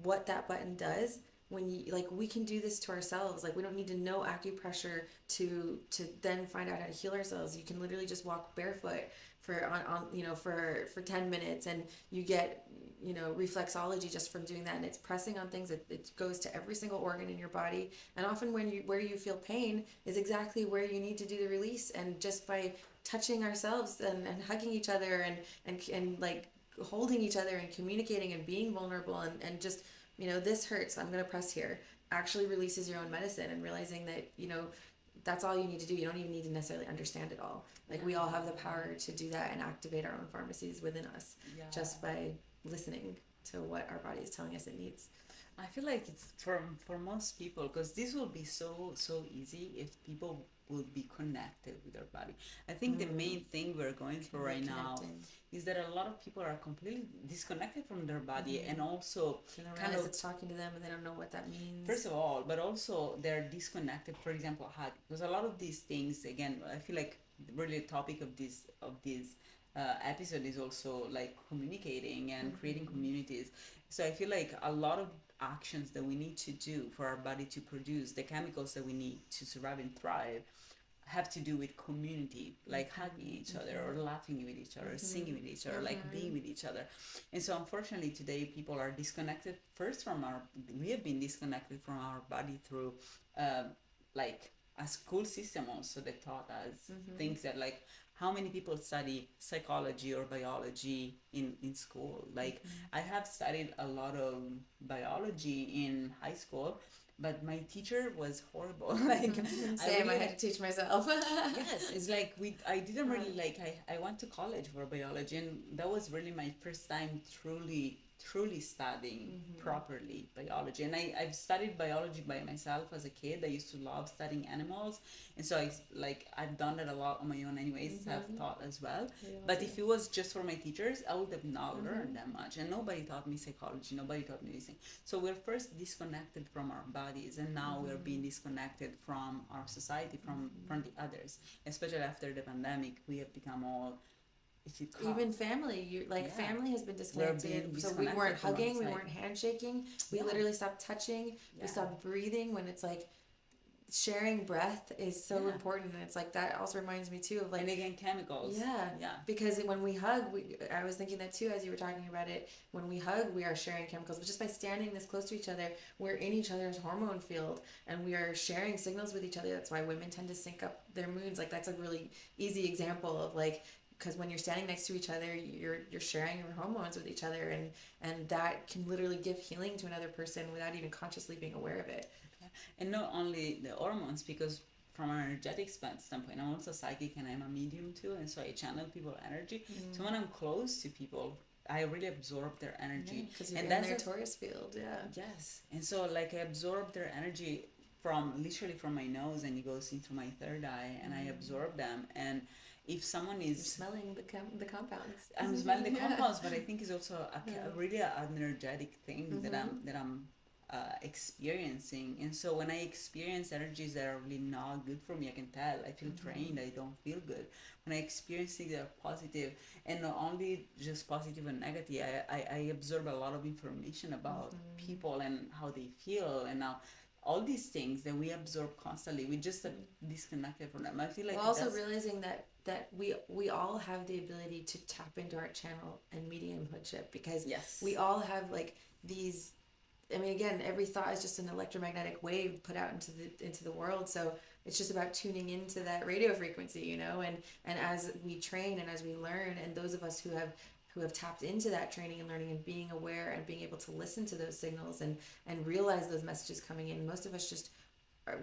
what that button does. When you, like, we can do this to ourselves. Like, we don't need to know acupressure to then find out how to heal ourselves. You can literally just walk barefoot for 10 minutes, and you get reflexology just from doing that, and it's pressing on things. It goes to every single organ in your body, and often where you feel pain is exactly where you need to do the release. And just by touching ourselves and hugging each other and like holding each other and communicating and being vulnerable and just, this hurts, I'm going to press here, actually releases your own medicine. And realizing that, that's all you need to do. You don't even need to necessarily understand it all. Like, we all have the power to do that and activate our own pharmacies within us just by listening to what our body is telling us it needs. I feel like it's for most people, because this will be so easy if people would be connected with their body. I think the main thing we're going through right now is that a lot of people are completely disconnected from their body, and also they don't realize it's talking to them, and they don't know what that means. First of all, but also they're disconnected. For example, hug, because a lot of these things, again, I feel like really the topic of this episode is also like communicating and creating communities. So I feel like a lot of actions that we need to do for our body to produce the chemicals that we need to survive and thrive have to do with community, like hugging each other or laughing with each other, singing with each other, like being with each other. And so unfortunately today people are disconnected first we have been disconnected from our body through like a school system also that taught us things that, like, how many people study psychology or biology in school? Like, I have studied a lot of biology in high school, but my teacher was horrible. Like, Same, I had to teach myself. Yes, it's like I didn't really like. I went to college for biology, and that was really my first time truly studying properly biology. And I've studied biology by myself as a kid. I used to love studying animals, and so I've done that a lot on my own anyways, self-taught as well. But if it was just for my teachers, I would have not learned that much, and nobody taught me psychology, nobody taught me anything. So we're first disconnected from our bodies, and now we're being disconnected from our society, from the others. Especially after the pandemic, we have become all, even family, family has been disconnected. So we weren't hugging, we weren't handshaking, we literally stopped touching, we stopped breathing. When it's like sharing breath is so important, and it's like that also reminds me too of, like, and again, chemicals. Because when we hug, I was thinking that too as you were talking about it. When we hug, we are sharing chemicals, but just by standing this close to each other, we're in each other's hormone field, and we are sharing signals with each other. That's why women tend to sync up their moods. Like, that's a really easy example of, like, because when you're standing next to each other, you're sharing your hormones with each other, and that can literally give healing to another person without even consciously being aware of it. And not only the hormones, because from an energetic standpoint, I'm also psychic and I'm a medium too, and so I channel people's energy. So when I'm close to people, I really absorb their energy. Because you're in their Taurus field, Yes, and so, like, I absorb their energy literally from my nose, and it goes into my third eye, and I absorb them. And if someone is... You're smelling the compounds. I'm smelling the compounds, but I think it's also a really energetic thing that I'm experiencing. And so when I experience energies that are really not good for me, I can tell. I feel drained. I don't feel good. When I experience things that are positive, and not only just positive and negative, I absorb a lot of information about people and how they feel, and now all these things that we absorb constantly, we just disconnected from them. I feel like Well, also that's realizing that we all have the ability to tap into our channel and mediumhoodship, because yes, we all have like these. I mean, again, every thought is just an electromagnetic wave put out into the world. So it's just about tuning into that radio frequency, you know. And as we train and as we learn, and those of us who have tapped into that training and learning and being aware and being able to listen to those signals and realize those messages coming in, most of us just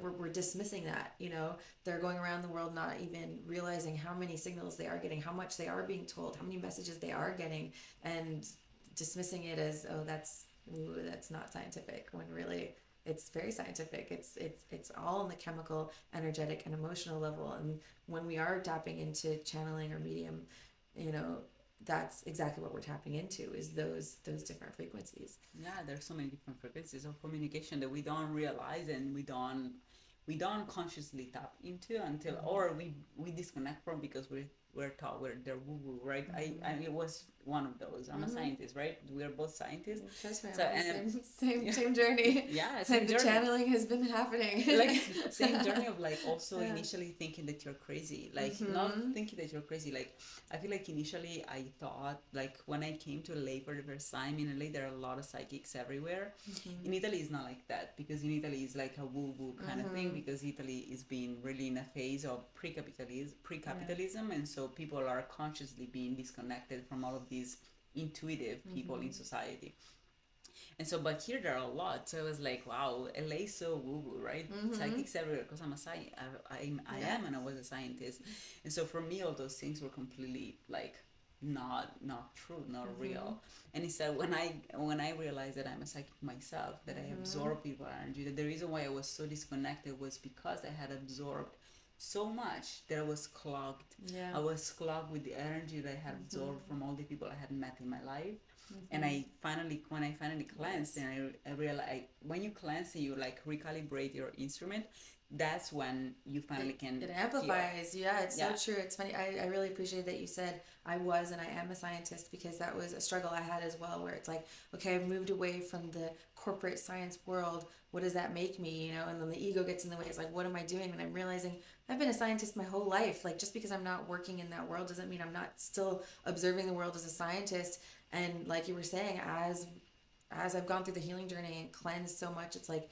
we're dismissing that, you know. They're going around the world not even realizing how many signals they are getting, how much they are being told, how many messages they are getting, and dismissing it as, oh, that's not scientific, when really it's very scientific. It's all on the chemical, energetic, and emotional level. And when we are tapping into channeling or medium, you know, that's exactly what we're tapping into, is those different frequencies. yeah, there's so many different frequencies of communication that we don't realize, and we don't consciously tap into until, or we disconnect from, because we're taught they're woo woo, right? I it was one of those. I'm a scientist, right? We're both scientists. Trust me, So and and same journey. yeah, same And the journey. channeling has been happening. Like same journey of like also Yeah. initially thinking that you're crazy, like not thinking that you're crazy. Like I feel like initially I thought, like when I came to LA for the first time in LA, there are a lot of psychics everywhere. In Italy it's not like that, because in Italy it's like a woo woo kind of thing, because Italy is being really in a phase of pre-capitalism, and so people are consciously being disconnected from all of these intuitive people in society. And so, but here there are a lot. So I was like, wow, LA is so woo woo, right? Psychics everywhere, because I'm a I am, and I was a scientist. And so for me, all those things were completely like not true, not real. And instead, when I realized that I'm a psychic myself, that I absorb people's energy, that the reason why I was so disconnected was because I had absorbed so much that I was clogged. Yeah. I was clogged with the energy that I had absorbed from all the people I had met in my life. And when I finally cleansed, and I realized, when you cleanse and you like recalibrate your instrument, that's when you finally can It heal. amplifies. Yeah, it's Yeah. so true. It's funny. I really appreciate that you said I was and I am a scientist, because that was a struggle I had as well, where it's like, okay, I've moved away from the corporate science world. What does that make me? You know, and then the ego gets in the way. It's like, what am I doing? And I'm realizing I've been a scientist my whole life. Like, just because I'm not working in that world doesn't mean I'm not still observing the world as a scientist. And like you were saying, as I've gone through the healing journey and cleansed so much, it's like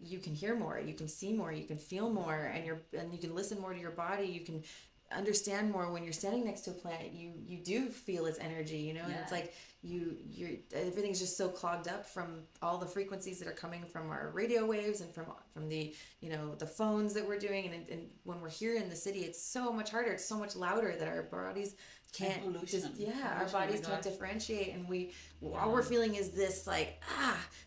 you can hear more, you can see more, you can feel more, and you can listen more to your body. You can understand more when you're standing next to a plant. You do feel its energy, you know. And it's like you're everything's just so clogged up from all the frequencies that are coming from our radio waves and from the, you know, the phones that we're doing. And when we're here in the city, it's so much harder, it's so much louder, that our bodies can't our bodies can't differentiate, and all we're feeling is this like,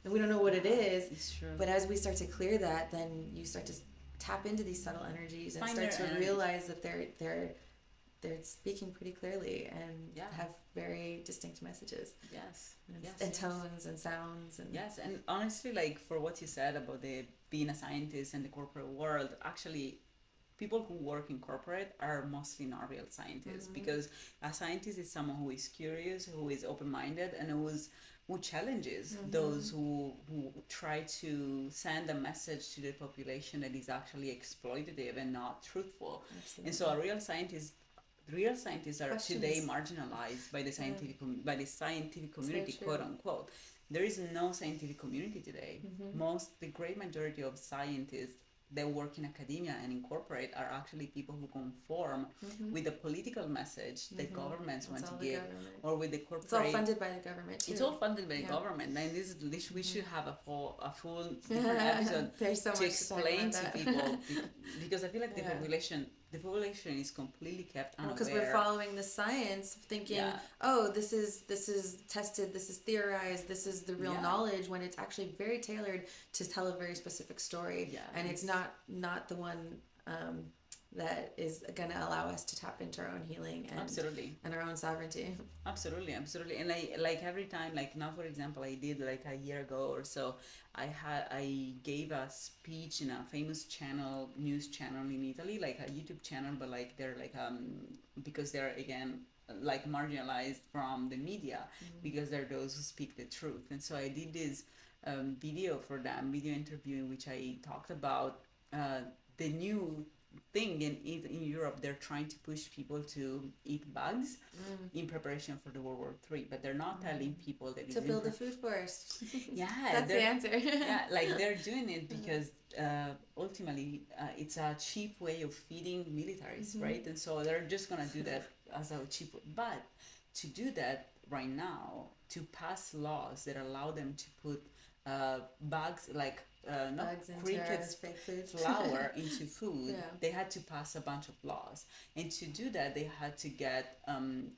and we don't know what it is. It's true. But as we start to clear that, then you start to tap into these subtle energies and Find start their to energy. realize that they're speaking pretty clearly and Yeah. have very distinct messages. Yes. And, Yes, and yes. tones and sounds and Yes, and honestly, like for what you said about the being a scientist in the corporate world, actually, people who work in corporate are mostly not real scientists, because a scientist is someone who is curious, who is open-minded, and who challenges those who try to send a message to the population that is actually exploitative and not truthful. Absolutely. And so real scientists are today Questions. marginalized by the scientific community, true. quote unquote. There is no scientific community today. The great majority of scientists that work in academia and in corporate are actually people who conform with the political message that governments want to all the give, government. or with the corporate. It's all funded by the government too. It's all funded by the government, and we should have a full different episode There's so to much to talk explain about to that. people, because I feel like the population is completely kept unaware. Because we're following the science, thinking, Yeah. oh, this is tested, this is theorized, this is the real Yeah. knowledge, when it's actually very tailored to tell a very specific story. Yeah, And it's not the one that is going to allow us to tap into our own healing and our own sovereignty. Absolutely. And I, like, every time, like now for example, I did like a year ago or so, I gave a speech in a famous news channel in Italy, like a YouTube channel, but like they're like because they're again like marginalized from the media, because they're those who speak the truth. And so I did this video for them, video interview in which I talked about the new thing in Europe. They're trying to push people to eat bugs in preparation for the World War III, but they're not telling people that to build a food forest. Yeah, that's the answer. Yeah, like they're doing it because ultimately it's a cheap way of feeding militaries, right? And so they're just gonna do that as a cheap way. But to do that right now, to pass laws that allow them to put bugs like not Bugs into crickets fake food. flour into food, Yeah. they had to pass a bunch of laws. And to do that, they had to get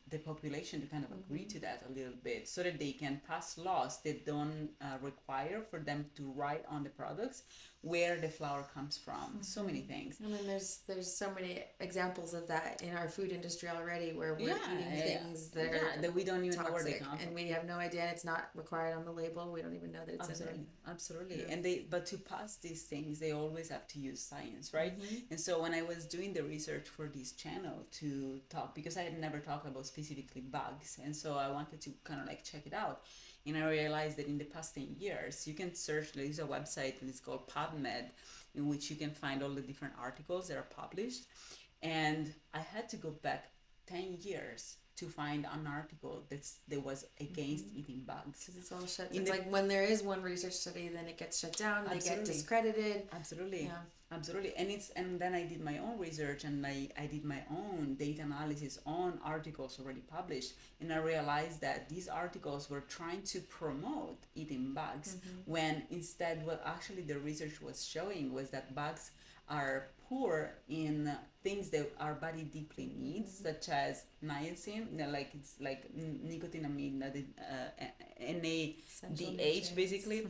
the population to kind of agree to that a little bit so that they can pass laws that don't require for them to write on the products where the flour comes from. So many things. I mean, there's so many examples of that in our food industry already, where we're eating things that are that we don't even know where they toxic, come from. and we have no idea. And it's not required on the label. We don't even know that it's in there. Absolutely. And but to pass these things, they always have to use science, right? And so when I was doing the research for this channel to talk, because I had never talked about specifically bugs, and so I wanted to kind of like check it out. And I realized that in the past 10 years, you can search, there's a website and it's called PubMed, in which you can find all the different articles that are published. And I had to go back 10 years to find an article that was against eating bugs. Because it's all shut down. It's like when there is one research study, then it gets shut down, they get discredited. Absolutely. Yeah. Absolutely. And then I did my own research and I did my own data analysis on articles already published. And I realized that these articles were trying to promote eating bugs when instead what actually the research was showing was that bugs are poor in things that our body deeply needs, such as niacin, like it's like nicotinamide, NADH basically.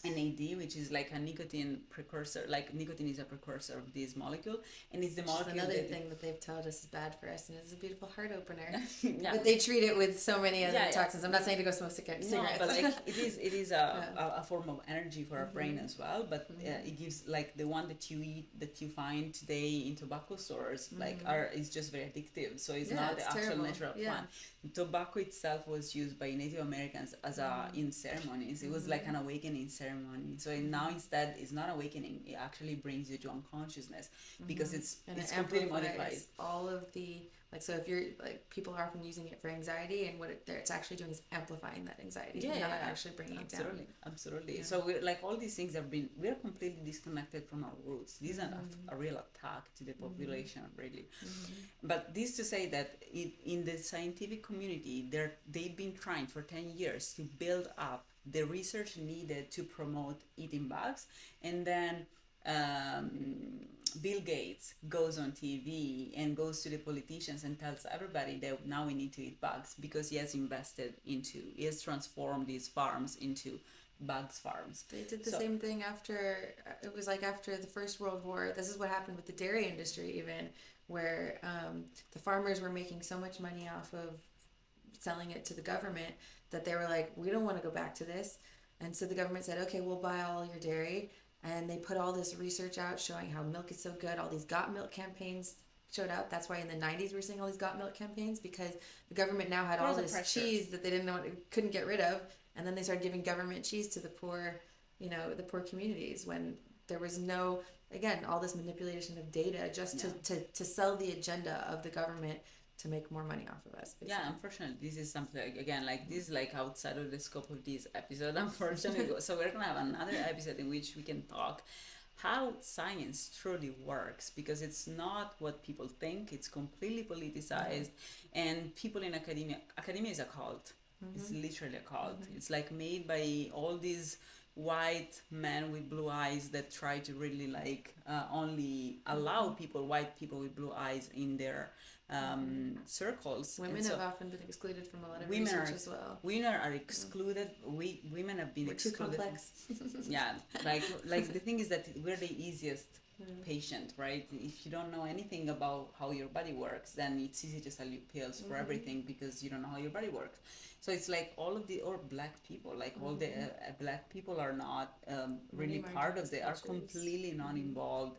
NAD, which is like a nicotine precursor, like nicotine is a precursor of this molecule, and it's the molecule. Another thing that they've told us is bad for us, and it's a beautiful heart opener. But they treat it with so many other toxins. I'm not saying to go smoke cigarettes. No, but like it is a form of energy for our brain as well. But it gives like the one that you eat that you find today in tobacco stores like is just very addictive. So it's not the actual terrible. natural plant. Tobacco itself was used by Native Americans as in ceremonies. It was like an awakening ceremony. So now instead it's not awakening. It actually brings you to unconsciousness because it's completely modified. All of the so if you're people are often using it for anxiety, and what it's actually doing is amplifying that anxiety, not actually bringing it down. Absolutely. So we're like all these things we're completely disconnected from our roots. These are a real attack to the population, really. But this to say that in the scientific community, they've been trying for 10 years to build up the research needed to promote eating bugs, and then Bill Gates goes on TV and goes to the politicians and tells everybody that now we need to eat bugs because he has he has transformed these farms into bugs farms. They did the same thing after the First World War. This is what happened with the dairy industry, even where the farmers were making so much money off of selling it to the government that they were like, we don't want to go back to this. And so the government said, okay, we'll buy all your dairy. And they put all this research out showing how milk is so good. All these Got Milk campaigns showed up. That's why in the 90s we're seeing all these Got Milk campaigns, because the government now had all this cheese that they couldn't get rid of. And then they started giving government cheese to the poor, the poor communities, when there was all this manipulation of data just to sell the agenda of the government to make more money off of us. Basically. Yeah, unfortunately, this is something this is outside of the scope of this episode, unfortunately. So we're gonna have another episode in which we can talk how science truly works, because it's not what people think. It's completely politicized, and people in academia is a cult. It's literally a cult. It's like made by all these white men with blue eyes that try to really only allow white people with blue eyes in their circles. Women have often been excluded from a lot of research as well. Women are excluded. Women have been excluded. Too complex. Yeah, the thing is that we're the easiest patient, right? If you don't know anything about how your body works, then it's easy to sell you pills for everything because you don't know how your body works. So it's like black people, all the black people are not really part of are completely not involved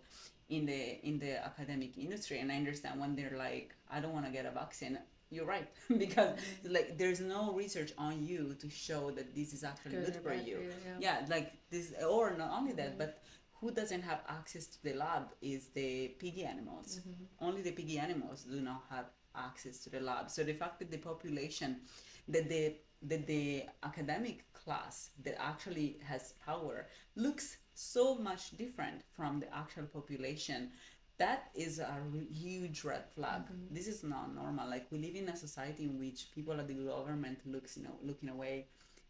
in the academic industry, and I understand when they're like, I don't want to get a vaccine. You're right, because like there's no research on you to show that this is actually good for you. Yeah, like this, or not only that, but who doesn't have access to the lab is the piggy animals. Only the piggy animals do not have access to the lab. So the fact that the population, that the academic class that actually has power looks so much different from the actual population, that is a huge red flag. This is not normal. Like, we live in a society in which people at the government looks, looking away,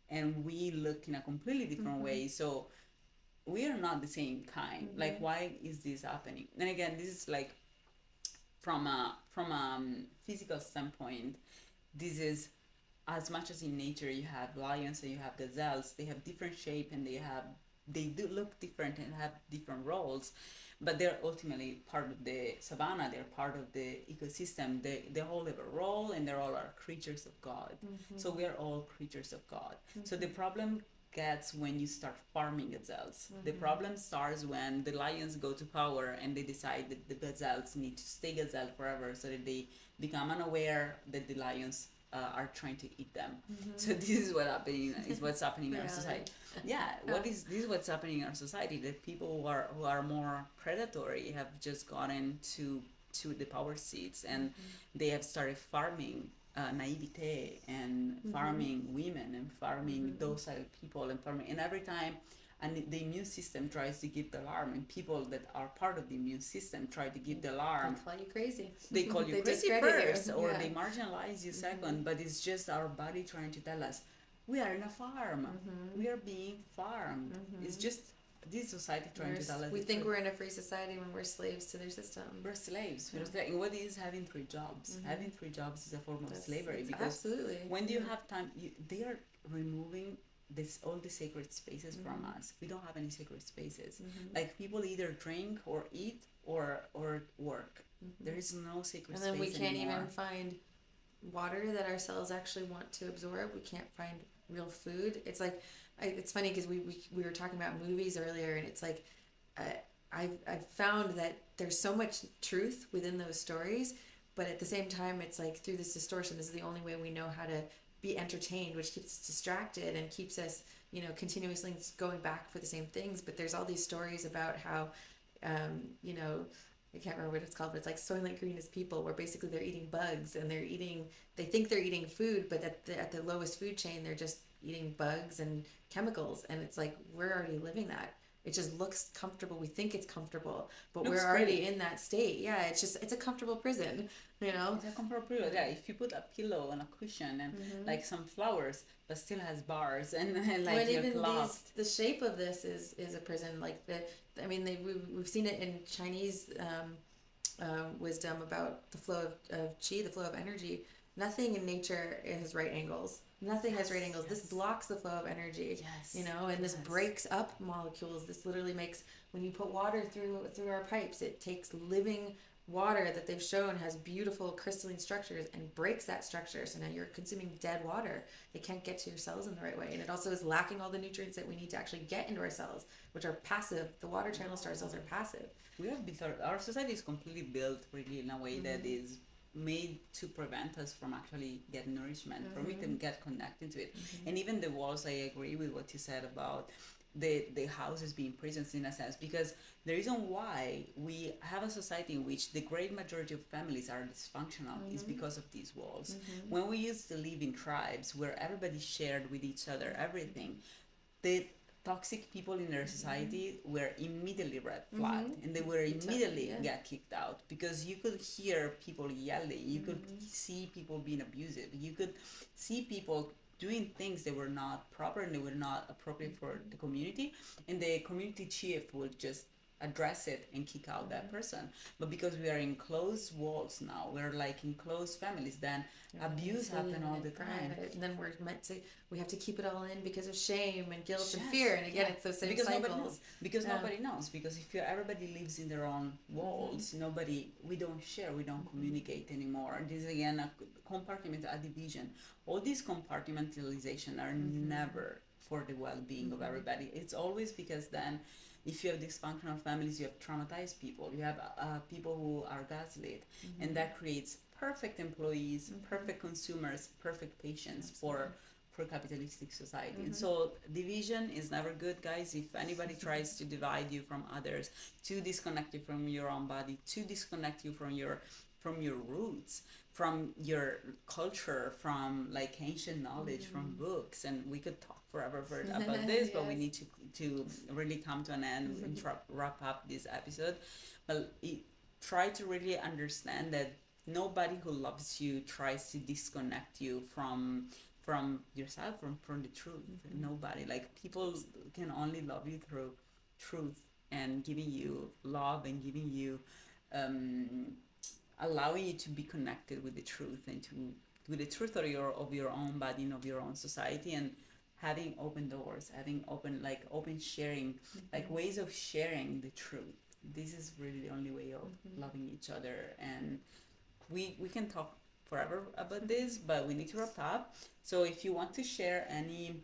and we look in a completely different way. So we are not the same kind. Like, why is this happening? And again, this is like from a physical standpoint. This is, as much as in nature you have lions and you have gazelles, they have different shape, and they do look different and have different roles, but they're ultimately part of the savannah. They're part of the ecosystem. They all have a role, and they're all are creatures of God. So we are all creatures of God. So the problem gets when you start farming gazelles. The problem starts when the lions go to power and they decide that the gazelles need to stay gazelle forever, so that they become unaware that the lions are trying to eat them. So this is what's happening in our society. Yeah, this is what's happening in our society, that people who are more predatory have just gotten to the power seats, and they have started farming naivete, and farming women, and farming docile people, and every time, and the immune system tries to give the alarm, and people that are part of the immune system try to give the alarm. They call you crazy. They call you They crazy discredit you. first, or Yeah. they marginalize you second. But it's just our body trying to tell us we are in a farm. We are being farmed. It's just this society trying to tell us. We think we're in a free society when we're slaves to their system. We're slaves. And what is having 3 jobs? Having 3 jobs is a form of slavery, because absolutely. when do you have time? They are removing all the sacred spaces from us. We don't have any sacred spaces. Like, people either drink or eat or work. There is no sacred space. And then we can't anymore. even find water that our cells actually want to absorb. We can't find real food. It's like, it's funny because we were talking about movies earlier, and it's like I've found that there's so much truth within those stories, but at the same time, it's like, through this distortion, this is the only way we know how to be entertained, which keeps us distracted and keeps us, continuously going back for the same things. But there's all these stories about how, I can't remember what it's called, but it's like Soylent Green is people, where basically they're eating bugs, and they think they're eating food, but at the lowest food chain, they're just eating bugs and chemicals. And it's like, we're already living that. It just looks comfortable. We think it's comfortable, but we're already in that state. Yeah, it's a comfortable prison, It's a comfortable prison. Yeah, if you put a pillow and a cushion and like some flowers, but still has bars and like even cloth. the shape of this is a prison. Like we've seen it in Chinese wisdom about the flow of qi, the flow of energy. Nothing in nature has right angles. Nothing has right angles. This blocks the flow of energy. And this breaks up molecules. This literally makes, when you put water through our pipes, it takes living water that they've shown has beautiful crystalline structures and breaks that structure. So now you're consuming dead water. It can't get to your cells in the right way. And it also is lacking all the nutrients that we need to actually get into our cells, which are passive. The water channels to our cells are passive. Our society is completely built really in a way that is made to prevent us from actually getting nourishment, from we can get connected to it. And even the walls, I agree with what you said about the houses being prisons in a sense, because the reason why we have a society in which the great majority of families are dysfunctional is because of these walls. When we used to live in tribes where everybody shared with each other everything, the toxic people in their society were immediately red flagged, and they were immediately get kicked out, because you could hear people yelling, you could see people being abusive, you could see people doing things that were not proper and they were not appropriate for the community, and the community chief would just address it and kick out that person. But because we are in closed walls now, we're like in closed families, then abuse happen all the time. And then we have to keep it all in because of shame and guilt and fear. And again, it's those same cycles. Nobody knows. Because if everybody lives in their own walls, we don't share, we don't communicate anymore. This is again a division. All these compartmentalization are never for the well-being of everybody. It's always because then If you have dysfunctional families, you have traumatized people, you have people who are gaslit, and that creates perfect employees, perfect consumers, perfect patients for capitalistic society. And so division is never good, guys. If anybody tries to divide you from others, to disconnect you from your own body, to disconnect you from your roots, from your culture, from like ancient knowledge, from books, and we could talk forever about this, Yes. but we need to really come to an end and wrap up this episode. But try to really understand that nobody who loves you tries to disconnect you from yourself, from the truth. Nobody, like, people can only love you through truth, and giving you love, and giving you um, allowing you to be connected with the truth, and to with the truth of your own body and of your own society, and having open doors, having open sharing, like ways of sharing the truth. This is really the only way of loving each other. And we can talk forever about this, but we need to wrap up. So if you want to share any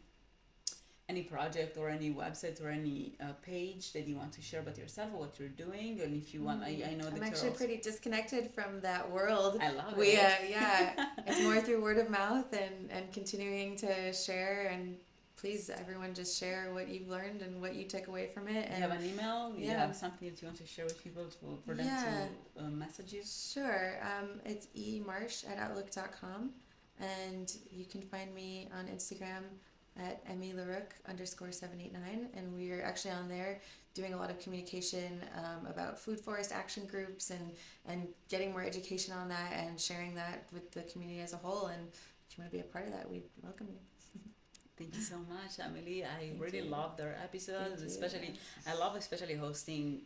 project or any website or any page that you want to share about yourself or what you're doing, and if you want, I know that I'm you're actually also, pretty disconnected from that world. I love We it. yeah, it's more through word of mouth and continuing to share. And please, everyone, just share what you've learned and what you took away from it. You And have an email? You yeah. have something that you want to share with people for them Yeah. to message you? Sure. It's emarsh@outlook.com, and you can find me on Instagram at @emilyrook_789, and we're actually on there doing a lot of communication about food forest action groups and getting more education on that and sharing that with the community as a whole. And if you want to be a part of that, we welcome you. Thank you so much, Emily. I Thank really you. loved our episodes, Thank you. especially I love especially hosting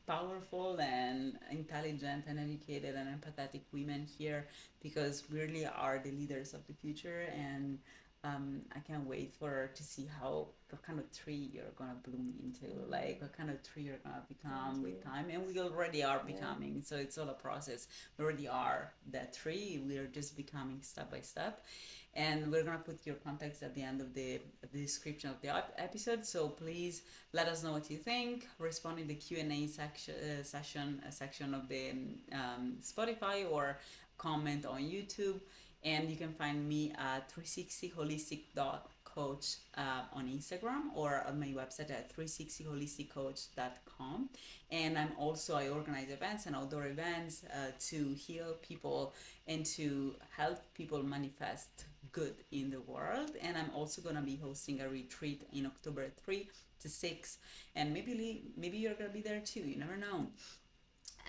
powerful and intelligent and educated and empathetic women here, because we really are the leaders of the future. And I can't wait for to see how what kind of tree you're gonna bloom into, like what kind of tree you're gonna become with time. And we already are becoming, so it's all a process. We already are that tree. We are just becoming step by step. And we're gonna put your contacts at the end of the description of the episode. So please let us know what you think. Respond in the Q&A section of the Spotify, or comment on YouTube. And you can find me at 360holistic.coach on Instagram, or on my website at 360holisticcoach.com. And I organize events and outdoor events to heal people and to help people manifest good in the world. And I'm also going to be hosting a retreat in October 3 to 6, and maybe you're going to be there too, you never know.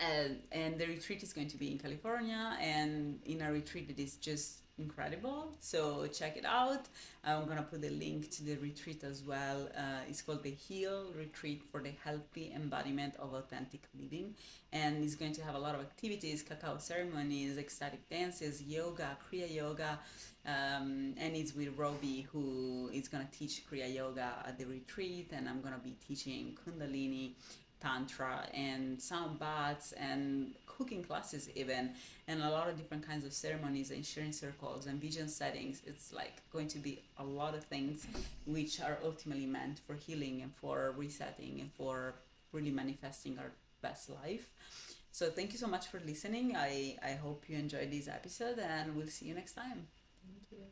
And the retreat is going to be in California, and in a retreat that is just incredible. So check it out. I'm gonna put the link to the retreat as well. It's called the Heal Retreat for the Healthy Embodiment of Authentic Living, and it's going to have a lot of activities: cacao ceremonies, ecstatic dances, yoga, Kriya Yoga, and it's with Roby, who is gonna teach Kriya Yoga at the retreat, and I'm gonna be teaching Kundalini, tantra, and sound baths, and cooking classes even, and a lot of different kinds of ceremonies and sharing circles and vision settings. It's like going to be a lot of things which are ultimately meant for healing and for resetting and for really manifesting our best life. So thank you so much for listening. I hope you enjoyed this episode, and we'll see you next time. Thank you.